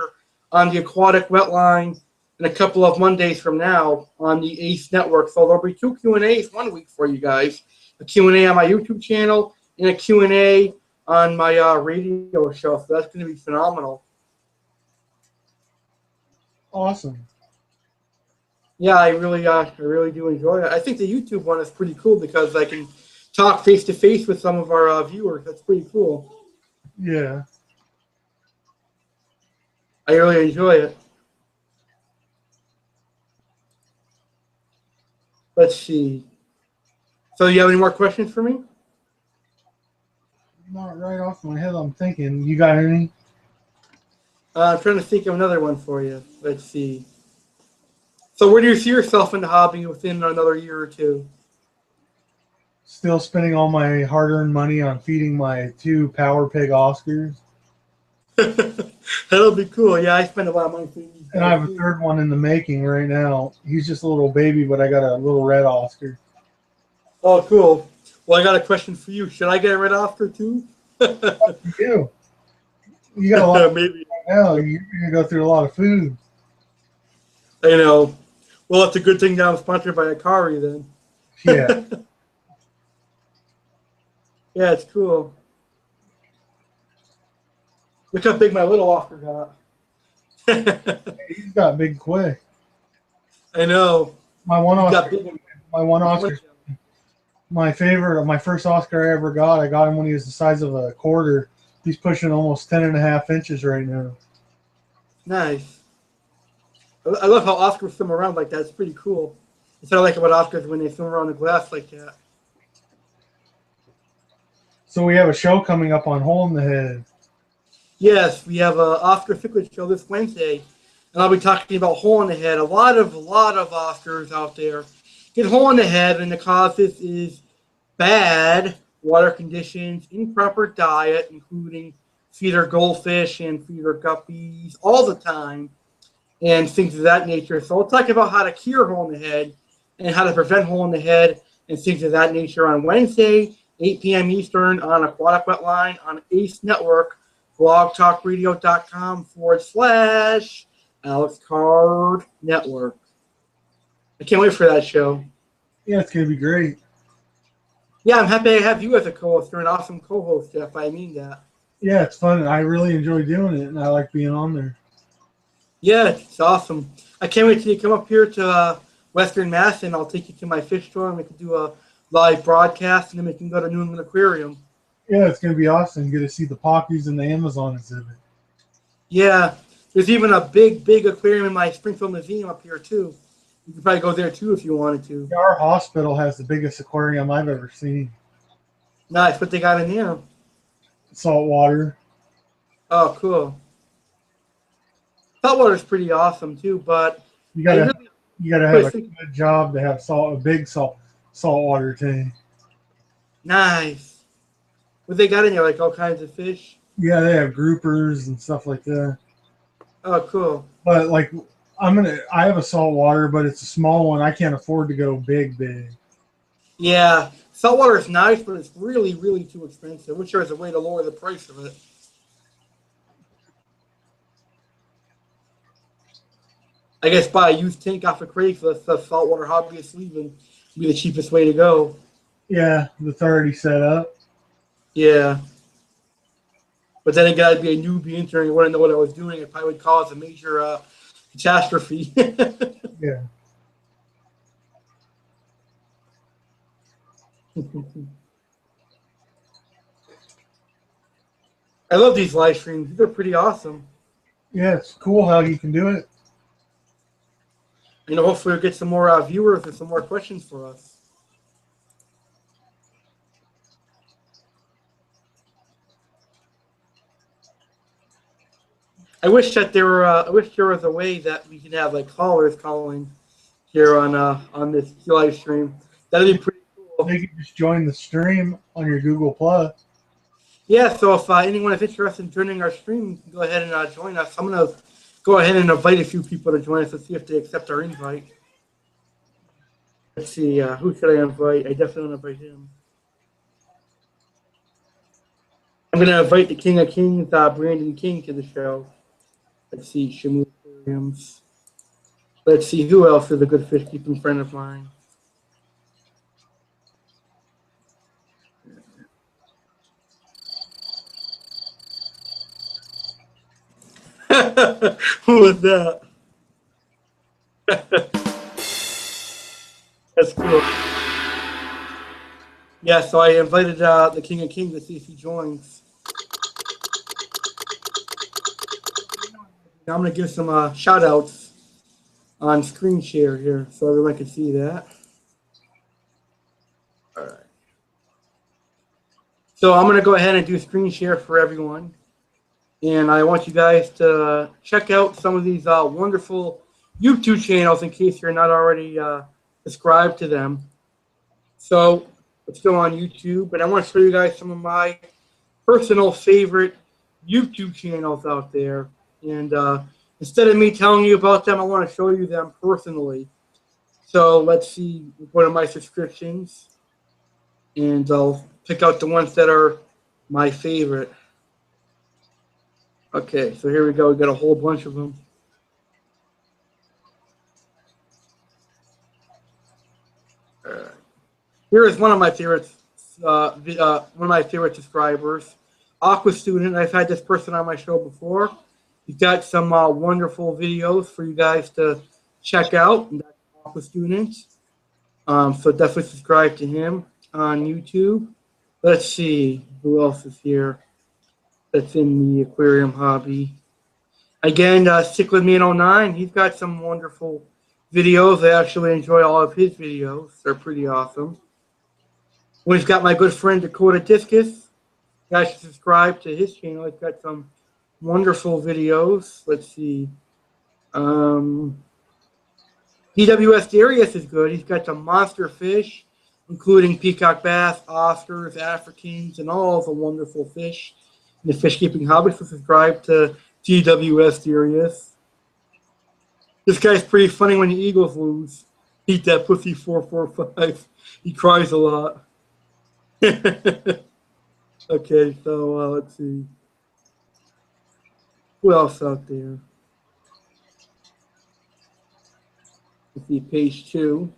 on the aquatic wetline in a couple of Mondays from now on the ACE network. So there'll be two Q&As one week for you guys. A Q&A on my YouTube channel and a Q&A on my radio show. So that's going to be phenomenal. Awesome. Yeah, I really do enjoy it. I think the YouTube one is pretty cool because I can talk face to face with some of our viewers. That's pretty cool. Yeah. I really enjoy it. Let's see. So you have any more questions for me? Not right off my head. I'm thinking. You got any? I'm trying to think of another one for you. Let's see. So where do you see yourself in the hobby within another year or two? Still spending all my hard-earned money on feeding my 2 Power Pig Oscars. That'll be cool. Yeah, I spend a lot of money for these And I guys have a too. third one in the making right now. He's just a little baby, but I got a little red Oscar. Oh, cool. Well, I got a question for you. Should I get a red Oscar too? You. You got a lot Maybe. right now. You're going to go through a lot of food. I know. Well, it's a good thing that I'm sponsored by Akari Yeah. then. Yeah, it's cool. Look how big my little Oscar got. He's got big quick. I know. My one He's got Oscar, big ones. my one Oscar, my favorite, my first Oscar I ever got. I got him when he was the size of a quarter. He's pushing almost 10.5 inches right now. Nice. I love how Oscars swim around like that. It's pretty cool. It's what I like about Oscars when they swim around the glass like that. So we have a show coming up on Hole in the Head. Yes, we have a Oscar Cichlid show this Wednesday, and I'll be talking about hole in the head. A lot of Oscars out there get hole in the head, and the causes is bad water conditions, improper diet, including feeder goldfish and feeder guppies all the time, and things of that nature. So we'll talk about how to cure hole in the head and how to prevent hole in the head and things of that nature on Wednesday, 8 p.m. Eastern on Aquatic Wetline on ACE Network, blogtalkradio.com/Alex Card Network. I can't wait for that show. Yeah, it's going to be great. Yeah, I'm happy to have you as a co-host. You're an awesome co-host, Jeff. I mean that. Yeah, it's fun. I really enjoy doing it, and I like being on there. Yeah, it's awesome. I can't wait till you come up here to Western Mass, and I'll take you to my fish store, and we can do a live broadcast, and then we can go to New England Aquarium. Yeah, it's going to be awesome. Get to see the Pockies and the Amazon exhibit. Yeah, there's even a big aquarium in my Springfield Museum up here, too. You could probably go there too if you wanted to. Our hospital has the biggest aquarium I've ever seen. Nice. What they got in there? Salt water. Oh, cool. Saltwater's pretty awesome too, but You I gotta really you gotta have was a thinking, good job to have a big saltwater tank. nice. What they got in there? Like all kinds of fish? Yeah, they have groupers and stuff like that. Oh, cool. But like I have a saltwater, but it's a small one. I can't afford to go big. Yeah, saltwater is nice, but it's really, really too expensive. I wish there was a way to lower the price of it. I guess buy a used tank off of Craigslist, the saltwater hobbyist leaving would be the cheapest way to go. Yeah, that's already set up. Yeah. But then again, I'd be a newbie entering. I wouldn't know what I was doing. It probably would cause a major catastrophe. Yeah. I love these live streams. They're pretty awesome. Yeah, it's cool how you can do it. Hopefully we'll get some more viewers and some more questions for us. I wish that I wish there was a way that we could have like callers calling here on this live stream. That'd be pretty cool. They can just join the stream on your Google Plus. Yeah, so if anyone is interested in joining our stream, go ahead and join us. I'm going to go ahead and invite a few people to join us. Let's see if they accept our invite. Let's see, who should I invite? I definitely want to invite him. I'm going to invite the King of Kings, Brandon King, to the show. Let's see, Shamu Williams. Let's see, who else is a good fish keeping friend of mine? Who was that? That's cool. Yeah, so I invited the King of Kings to see if he joins. Now I'm going to give some shout outs on screen share here so everyone can see that. All right. So I'm going to go ahead and do screen share for everyone. And I want you guys to check out some of these wonderful YouTube channels in case you're not already subscribed to them. So let's go on YouTube. And I want to show you guys some of my personal favorite YouTube channels out there. And instead of me telling you about them, I want to show you them personally. So let's see one of my subscriptions. And I'll pick out the ones that are my favorite. Okay, so here we go. We got a whole bunch of them. Here is one of my favorites. One of my favorite subscribers, Aqua Student. I've had this person on my show before. He's got some wonderful videos for you guys to check out. And that's Aqua Student. So definitely subscribe to him on YouTube. Let's see who else is here that's in the aquarium hobby. Again, Stick With Me in 09. He's got some wonderful videos. I actually enjoy all of his videos. They're pretty awesome. We've got my good friend Dakota Discus. You guys should subscribe to his channel. He's got some wonderful videos. Let's see. PWS Darius is good. He's got some monster fish, including peacock bass, Oscars, Africans, and all the wonderful fish in the fish keeping hobby. So subscribe to PWS Darius. This guy's pretty funny when the Eagles lose. Eat that pussy 445. He cries a lot. Okay, so let's see. Who else out there? Let's see, page 2.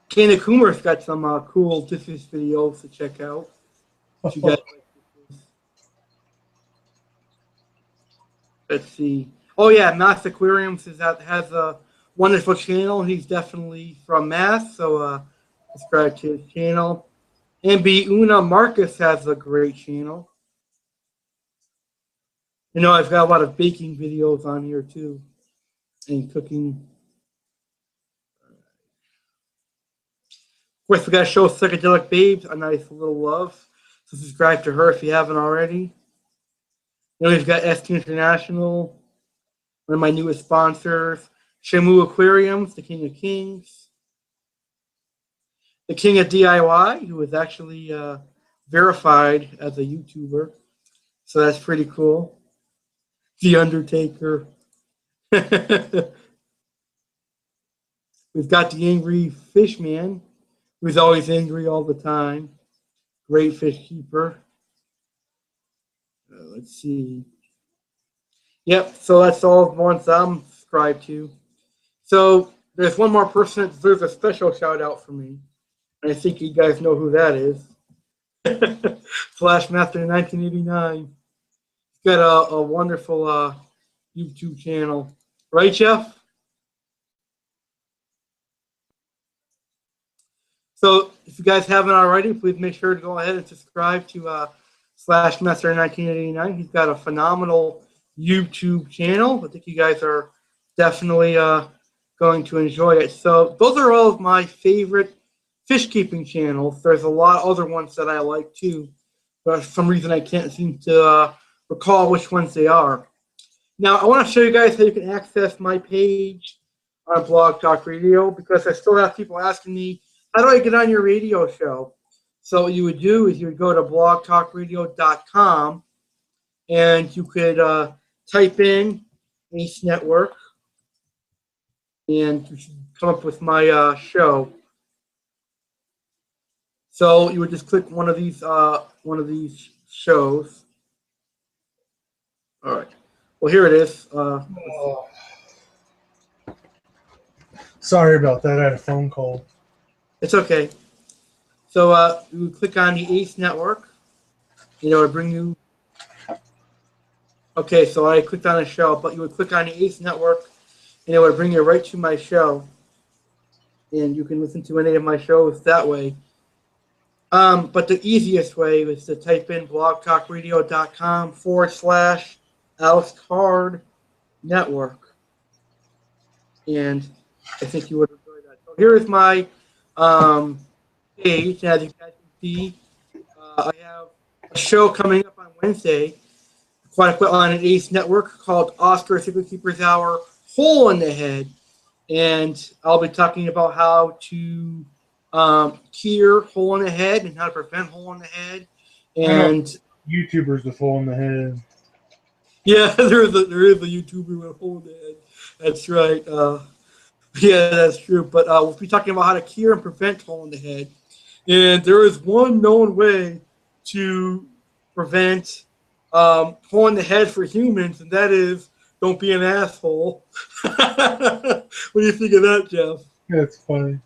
Kana Coomer's got some cool discus videos to check out. You guys, let's see. Oh yeah, Mass Aquariums has a wonderful channel. He's definitely from Mass, so subscribe to his channel. And Una Marcus has a great channel. You know, I've got a lot of baking videos on here too, and cooking. Of course, we got to show Psychedelic Babes a nice little love. So subscribe to her if you haven't already. You know, we've got ST International, one of my newest sponsors. Shamu Aquariums, the King of Kings. The King of DIY, who was actually verified as a YouTuber. So that's pretty cool. The Undertaker. We've got the Angry Fish Man, who's always angry all the time. Great fish keeper. Let's see. Yep, so that's all the ones I'm subscribed to. So there's one more person that deserves a special shout out from me. And I think you guys know who that is. Flashmaster 1989. He's got a wonderful YouTube channel. Right, Jeff? So if you guys haven't already, please make sure to go ahead and subscribe to Slashmaster 1989. He's got a phenomenal YouTube channel. I think you guys are definitely going to enjoy it. So those are all of my favorite fish keeping channels. There's a lot of other ones that I like too, but for some reason I can't seem to recall which ones they are. Now I want to show you guys how you can access my page on Blog Talk Radio, because I still have people asking me, how do I get on your radio show? So what you would do is you would go to blogtalkradio.com and you could type in ACE Network and you should come up with my show. So you would just click one of these shows. All right. Well, here it is. Sorry about that. I had a phone call. It's okay. So you would click on the ACE Network. You know, it would bring you. Okay, so I clicked on a show, but you would click on the ACE Network, and it would bring you right to my show, and you can listen to any of my shows that way. But the easiest way is to type in blogtalkradio.com/Alex Card Network, and I think you would enjoy that. So here is my page. As you guys can see, I have a show coming up on Wednesday, Aquatic Wetline and ACE Network, called Oscar Secret Keepers Hour Hole in the Head. And I'll be talking about how to cure hole in the head and how to prevent hole in the head. And YouTubers with hole in the head. Yeah, there is a YouTuber with hole in the head. That's right. Yeah, that's true. But we'll be talking about how to cure and prevent hole in the head. And there is one known way to prevent hole in the head for humans, and that is don't be an asshole. What do you think of that, Jeff? That's funny.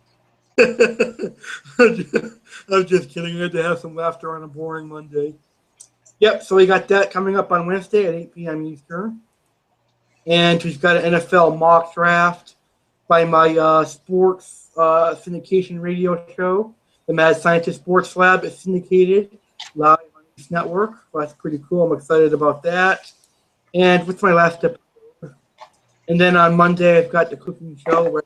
I'm just kidding. I had to have some laughter on a boring Monday. Yep, so we got that coming up on Wednesday at 8 p.m. Eastern. And we've got an NFL mock draft by my sports syndication radio show. The Mad Scientist Sports Lab is syndicated live on this network. So that's pretty cool. I'm excited about that. And what's my last episode? And then on Monday, I've got the cooking show.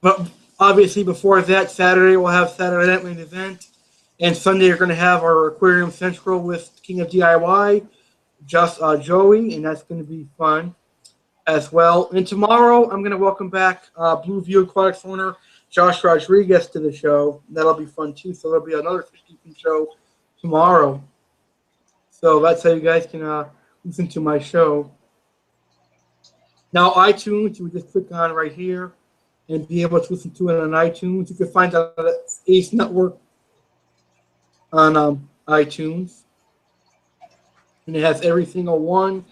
But obviously, before that, Saturday, we'll have Saturday Night Main Event. And Sunday, we're going to have our Aquarium Central with King of DIY, just Joey, and that's going to be fun as well. And tomorrow, I'm going to welcome back Blue View Aquatics owner Josh Rodriguez to the show. That'll be fun, too. So there'll be another fish keeping show tomorrow. So that's how you guys can listen to my show. Now, iTunes, you would just click on right here and be able to listen to it on iTunes. You can find the ACE Network on iTunes. And it has every single one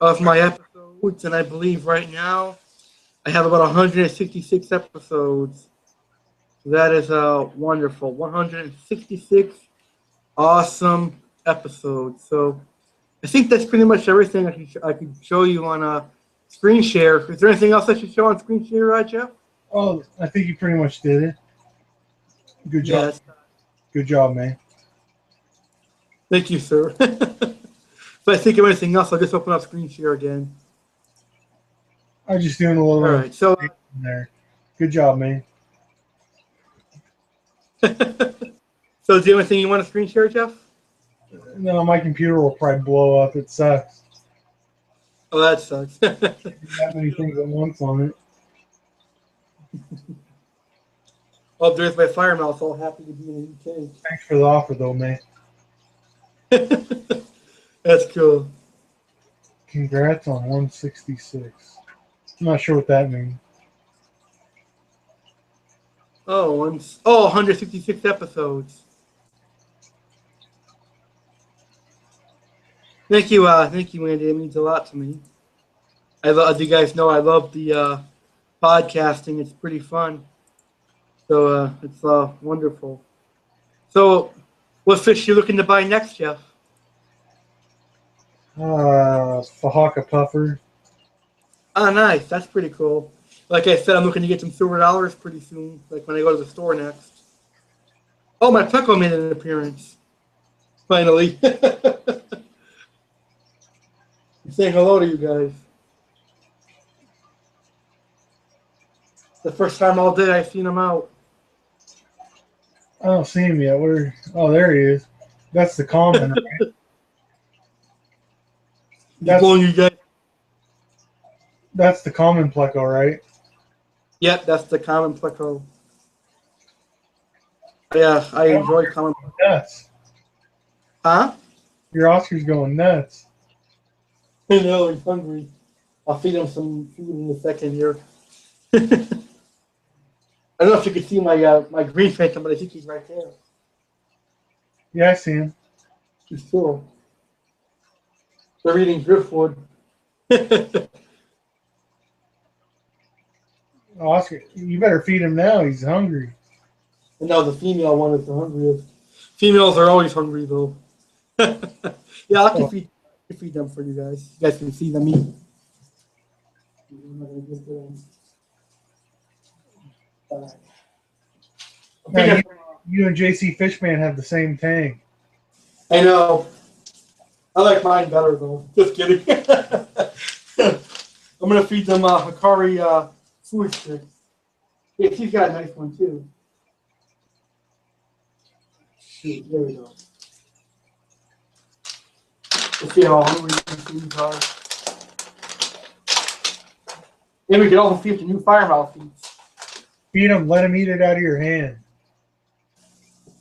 of my episodes. And I believe right now I have about 166 episodes. So that is wonderful. 166 awesome episodes. So I think that's pretty much everything I could show you on a screen share. Is there anything else I should show on screen share, Jeff? Oh, I think you pretty much did it. Good job. Yes. Good job, man. Thank you, sir. If I think of anything else, I'll just open up screen share again. I'm just doing a All little right. So, there. Good job, man. so do you have anything you want to screen share, Jeff? No, my computer will probably blow up. It sucks. Oh, that sucks. That many things at once on it. Oh, there's my fire mouse, all happy to be in the Thanks for the offer, though, man. UK. That's cool. Congrats on 166. I'm not sure what that means. Oh, 166 episodes. Thank you, Andy. It means a lot to me. As you guys know, I love the podcasting. It's pretty fun. So it's wonderful. So, what fish you looking to buy next, Jeff? Fahaka Puffer. Ah, nice. That's pretty cool. Like I said, I'm looking to get some silver dollars pretty soon. Like when I go to the store next. Oh, my Pleco made an appearance. Finally. Saying hello to you guys. The first time all day I've seen him out. I don't see him yet. Where? Oh, there he is. That's the common, right? He's blowing you guys. That's the common pleco, right? Yep, that's the common Pleco. Yeah, I enjoy common. Nuts. Huh? Your Oscar's going nuts. I know, he's hungry. I'll feed him some food in a second here. I don't know if you can see my green phantom, but I think he's right there. Yeah, I see him. He's cool. They're eating driftwood. Oscar, you better feed him now. He's hungry. And now the female one is the hungriest. Females are always hungry, though. Yeah, I can feed them for you guys. You guys can see them eat. Now, you and JC Fishman have the same tank. I know. I like mine better, though. Just kidding. I'm going to feed them Hikari food sticks. Yeah, she's got a nice one, too. Shoot, there we go. Let's see how hungry these are. And we can also see if the new fire mouse eats. Feed him. Let him eat it out of your hand.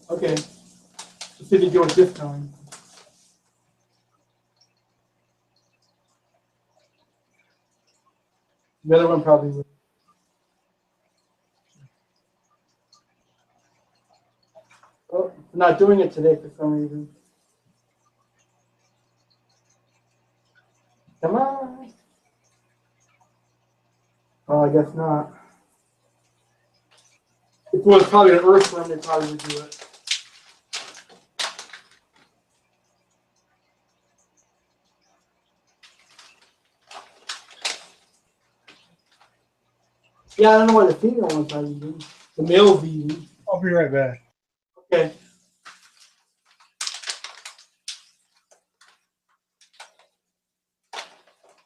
Okay. Let's see if they do it this time. The other one probably will. Oh, they're not doing it today for some reason. Come on. Oh, I guess not. If it was probably an earthworm, they probably would do it. Yeah, I don't know why the female one's not eating. The male's eating. I'll be right back. Okay.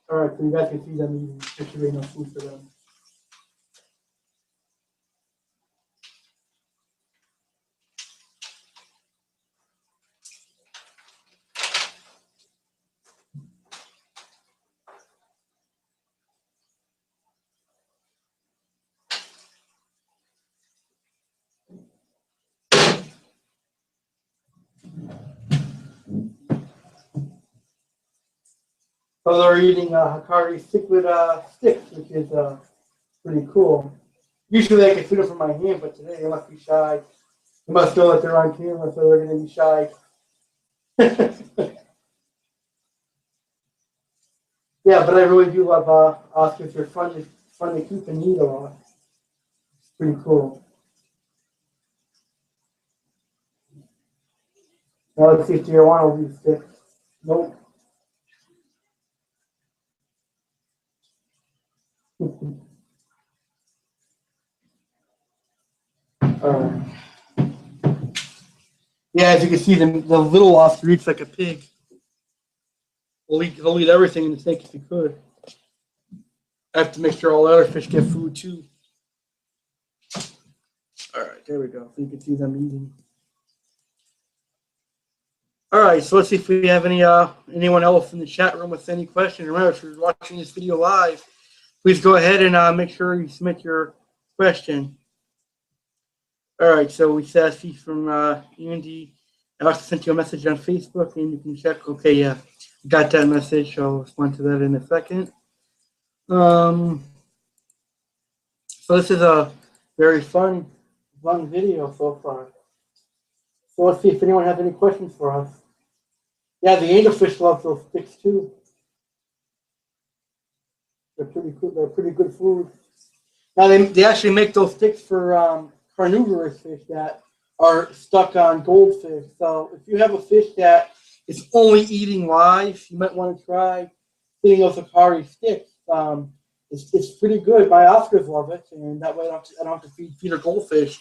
All right, so you guys can see them eating. Make sure there's no food for them. So they're eating Hikari cichlid sticks, which is pretty coally I can feed them from my hand, but today they must be shy. They must know that they're on camera, so they're going to be shy. Yeah, but I really do love Oscars. They're fun to keep and eat a lot. It's pretty cool. Now let's see if Tijuana will be sticks. Nope. All right. Yeah, as you can see, the little lobster eats like a pig. He'll eat everything in the tank if he could. I have to make sure all the other fish get food too. All right, there we go. So you can see them eating. All right, so let's see if we have anyone else in the chat room with any questions. Remember, if you're watching this video live, please go ahead and make sure you submit your question. All right, so we see from Andy. I also sent you a message on Facebook, and you can check. Okay, yeah, got that message. I'll respond to that in a second. So this is a very fun video so far. So let's see if anyone has any questions for us. Yeah, the angelfish love those sticks too. They're pretty cool. They're pretty good food. Now they actually make those sticks for carnivorous fish that are stuck on goldfish. So if you have a fish that is only eating live, you might want to try feeding those Akari sticks. It's pretty good. My Oscars love it, and that way I don't have to feed her goldfish,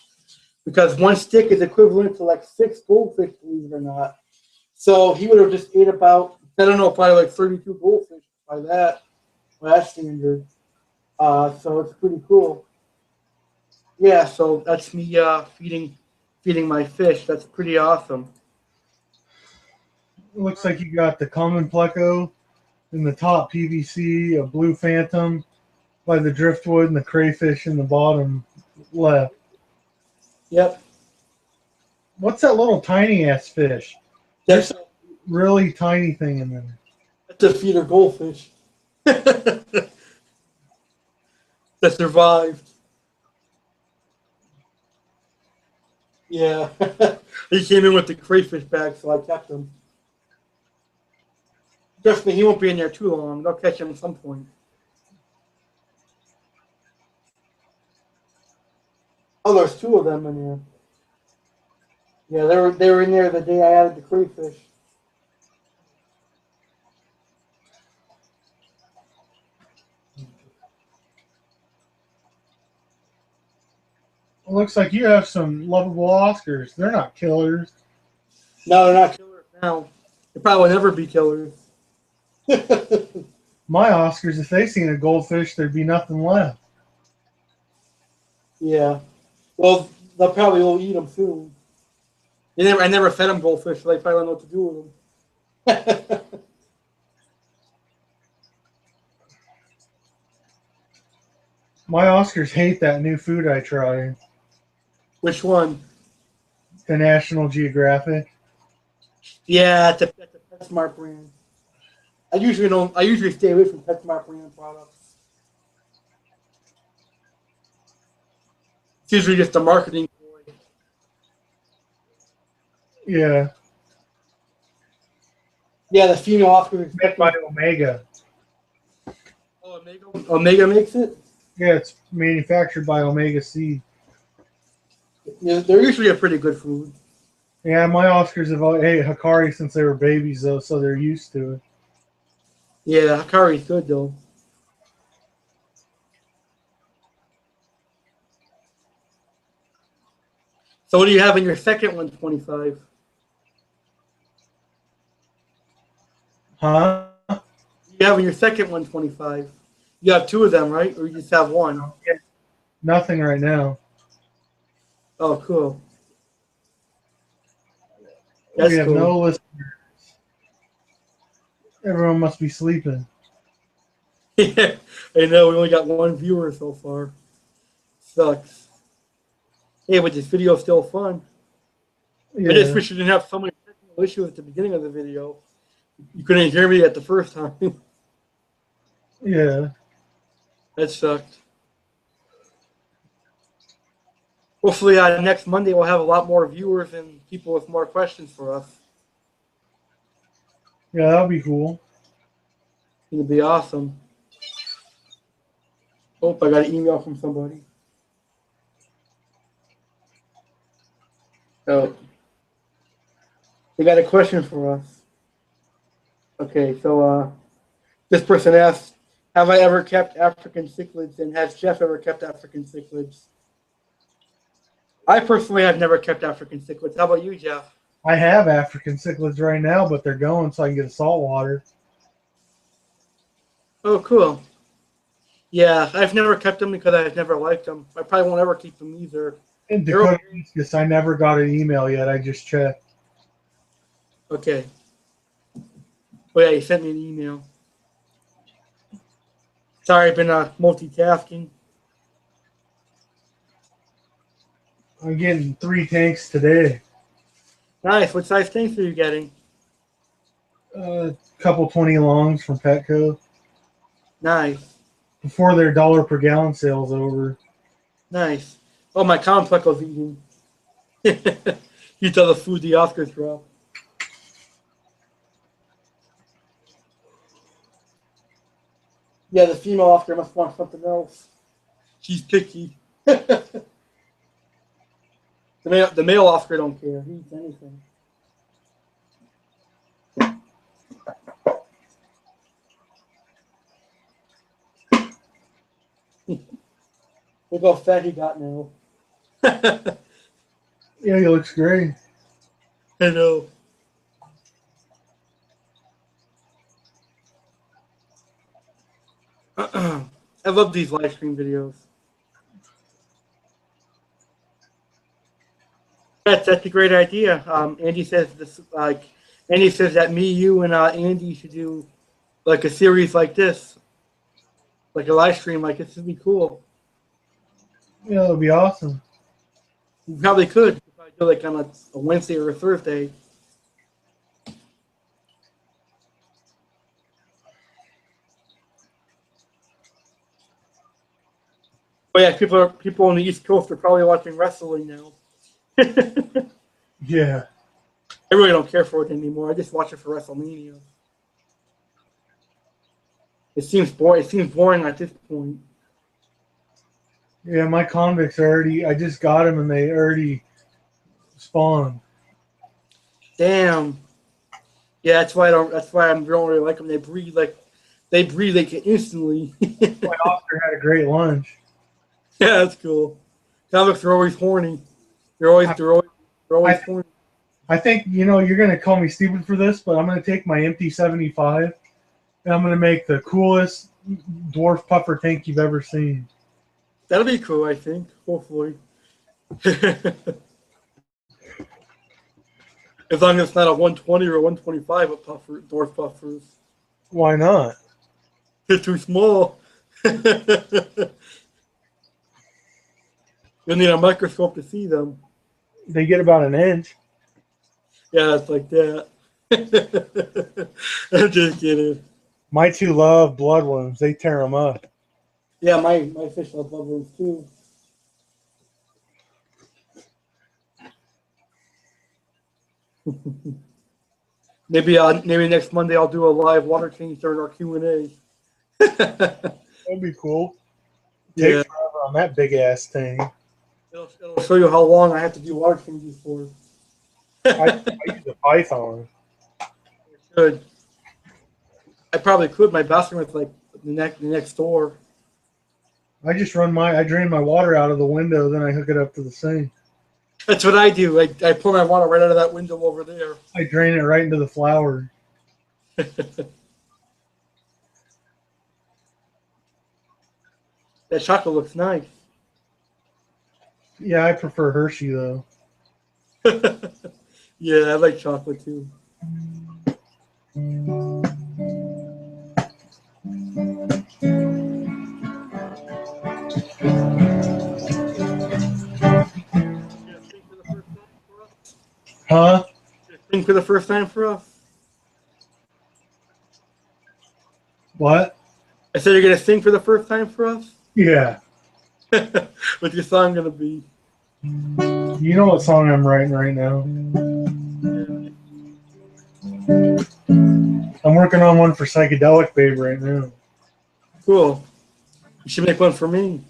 because one stick is equivalent to like 6 goldfish, believe it or not. So he would have just ate about, I don't know, probably like 32 goldfish by that standard. So it's pretty cool. Yeah, so that's me feeding my fish. That's pretty awesome. It looks like you got the common pleco in the top PVC, a blue phantom by the driftwood, and the crayfish in the bottom left. Yep. What's that little tiny ass fish? There's a really tiny thing in there. That's a feeder goldfish that survived. Yeah. He came in with the crayfish bag, so I kept him. Trust me, he won't be in there too long. They'll catch him at some point. Oh, there's 2 of them in there. Yeah, they were in there the day I added the crayfish. It looks like you have some lovable Oscars. They're not killers. No, they're not killers now. They probably will never be killers. My Oscars, if they seen a goldfish, there'd be nothing left. Yeah. Well, they'll probably will eat them soon. I never fed them goldfish, so they probably don't know what to do with them. My Oscars hate that new food I tried. Which one? The National Geographic. Yeah, it's a PetSmart brand. I usually stay away from PetSmart brand products. It's usually just a marketing ploy. Yeah. Yeah, the female Oscar is Made by Omega. Oh, Omega makes it? Yeah, it's manufactured by Omega Seed. Yeah, they're usually a pretty good food. Yeah, my Oscars have ate Hikari since they were babies, though, so they're used to it. Yeah, Hikari's good, though. So what do you have in your second 125? Huh? You have in your second 125? You have 2 of them, right? Or you just have 1? Yeah. Nothing right now. Oh, cool. That's we have cool. no listeners. Everyone must be sleeping. Yeah, I know. We only got 1 viewer so far. Sucks. Hey, but this video is still fun. Yeah. I just wish you didn't have so many technical issues at the beginning of the video. You couldn't hear me at the first time. Yeah. That sucked. Hopefully, next Monday we'll have a lot more viewers and people with more questions for us. Yeah, that'll be cool. It'd be awesome. Oh, I got an email from somebody. Oh, they got a question for us. Okay, so this person asked, have I ever kept African cichlids, and has Jeff ever kept African cichlids? I personally have never kept African cichlids. How about you, Jeff? I have African cichlids right now, but they're going so I can get a saltwater. Oh, cool. Yeah, I've never kept them because I've never liked them. I probably won't ever keep them either. In They're Dakota, Hibiscus, I never got an email yet. I just checked. okay. Oh yeah, you sent me an email. Sorry, I've been multitasking. I'm getting 3 tanks today. Nice. What size tanks are you getting? A couple 20 longs from Petco Nice. before their dollar per gallon sale's over. Nice. Oh, my complex was eating. You tell the food the Oscars drop. Yeah, the female Oscar must want something else. She's picky. The male Oscar don't care. He eats anything. Look how fat he got now. I Yeah, he looks great. know. I love these live stream videos. That's a great idea. Andy says this Andy says that me, you, and Andy should do like a series like this, like a live stream like this. Would be cool. Yeah, it'll be awesome. We probably could. Probably do like on a Wednesday or a Thursday. But yeah, people on the East Coast are probably watching wrestling now. I Yeah. really don't care for it anymore. I just watch it for WrestleMania. It seems boring. It seems boring at this point. Yeah, my convicts are already, I just got them and they already spawned. Damn. Yeah, that's why I don't. That's why I don't really like them. They breed like instantly. My Oscar had a great lunch. Yeah, that's cool. Comics are always horny. They're always horny. I think, you're going to call me stupid for this, but I'm going to take my empty 75 and I'm going to make the coolest dwarf puffer tank you've ever seen. That'll be cool, I think. Hopefully. As long as it's not a 120 or a 125 of dwarf puffers. Why not? They're too small. You'll need a microscope to see them. They get about an inch. Yeah, it's like that. I'm just kidding. My two love bloodworms. They tear them up. Yeah, my fish love bubbles too. Maybe next Monday I'll do a live water change during our Q&A. That'd be cool. Take Yeah, forever on that big ass thing. it'll show you how long I have to do water changes for. I use a Python. Good. I probably could. My bathroom is like the next door. I drain my water out of the window, then I hook it up to the sink. That's what I do. I pour my water right out of that window over there. I drain it right into the flower. That chocolate looks nice. Yeah, I prefer Hershey though. Yeah, I like chocolate too. Huh? Sing for the first time for us? What? I said you're gonna sing for the first time for us? Yeah. What's your song gonna be? You know what song I'm writing right now? I'm working on one for Psychedelic Babe right now. Cool. You should make one for me.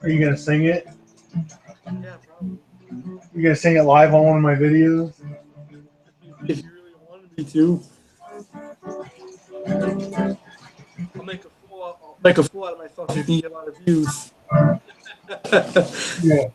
Are you gonna sing it? Yeah, probably. You gonna sing it live on one of my videos? If you really wanted me to. I'll make a fool out of myself so you can get a lot of views. Yeah.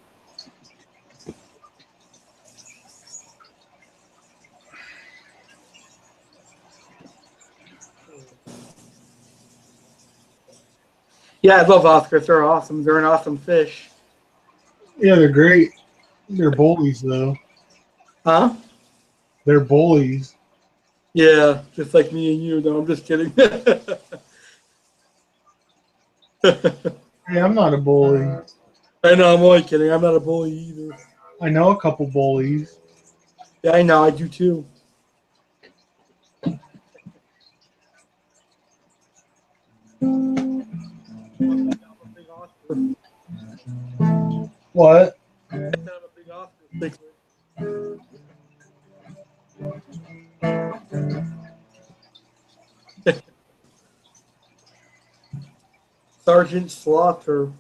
Yeah, I love Oscars. They're awesome. They're an awesome fish. Yeah, they're great. They're bullies, though. Huh? They're bullies. Yeah, just like me and you. No, I'm just kidding. Hey, I'm not a bully. I know, I'm only kidding. I'm not a bully either. I know a couple bullies. Yeah, I know. I do too. I'm a big Oscar. What? I said I'm a big Oscar stickler. Sergeant Slaughter.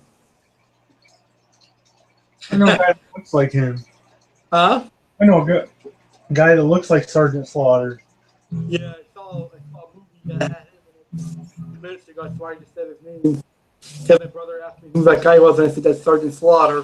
I know a guy that looks like him. Huh? I know a guy that looks like Sergeant Slaughter. Yeah, I saw a movie that had him in it a few minutes ago. That's why I just said his name. Because my brother asked me who that guy was, and I said that's Sergeant Slaughter.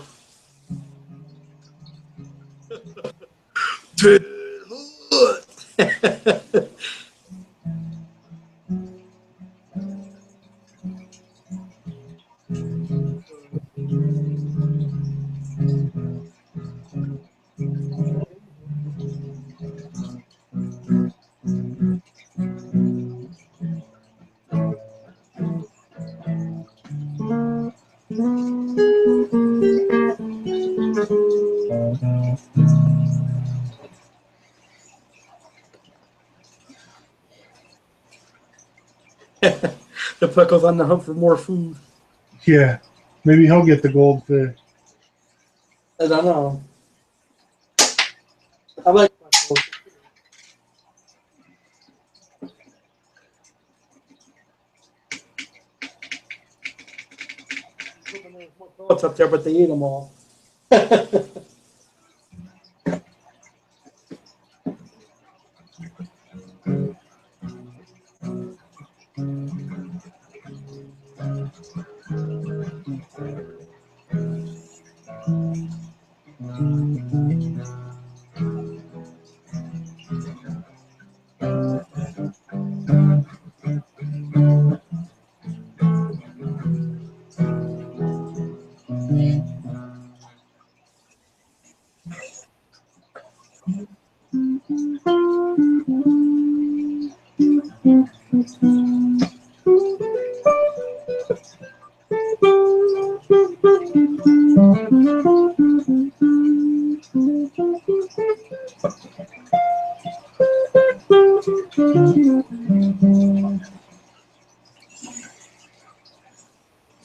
The Puckle's on the hunt for more food. Yeah, maybe he'll get the goldfish. I don't know. I like Puckle. Hoping there was more bullets up there, but they ate them all.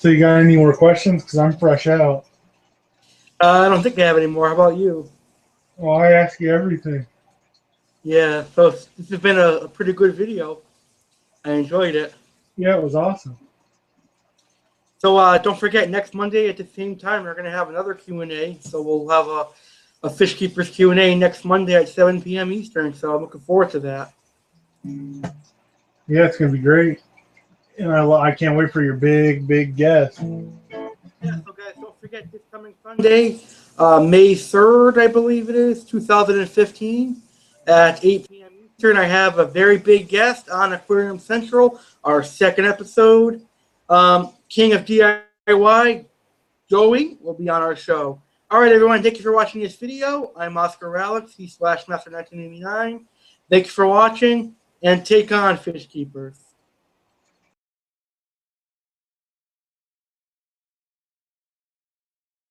So you got any more questions? Because I'm fresh out. I don't think I have any more. How about you? Well, I ask you everything. Yeah, so this has been a pretty good video. I enjoyed it. Yeah, it was awesome. So don't forget, next Monday at the same time, we're going to have another Q&A. So we'll have a Fish Keepers Q&A next Monday at 7 p.m. Eastern. So I'm looking forward to that. Yeah, it's gonna be great. And I can't wait for your big guest. Yeah, so guys, don't forget this coming Sunday, May 3rd, I believe it is, 2015, at 8 p.m. Eastern. I have a very big guest on Aquarium Central, our second episode. King of DIY, Joey, will be on our show. All right, everyone, thank you for watching this video. I'm Oscar Alex, /Master1989. Thank you for watching, and take on, Fish Keepers.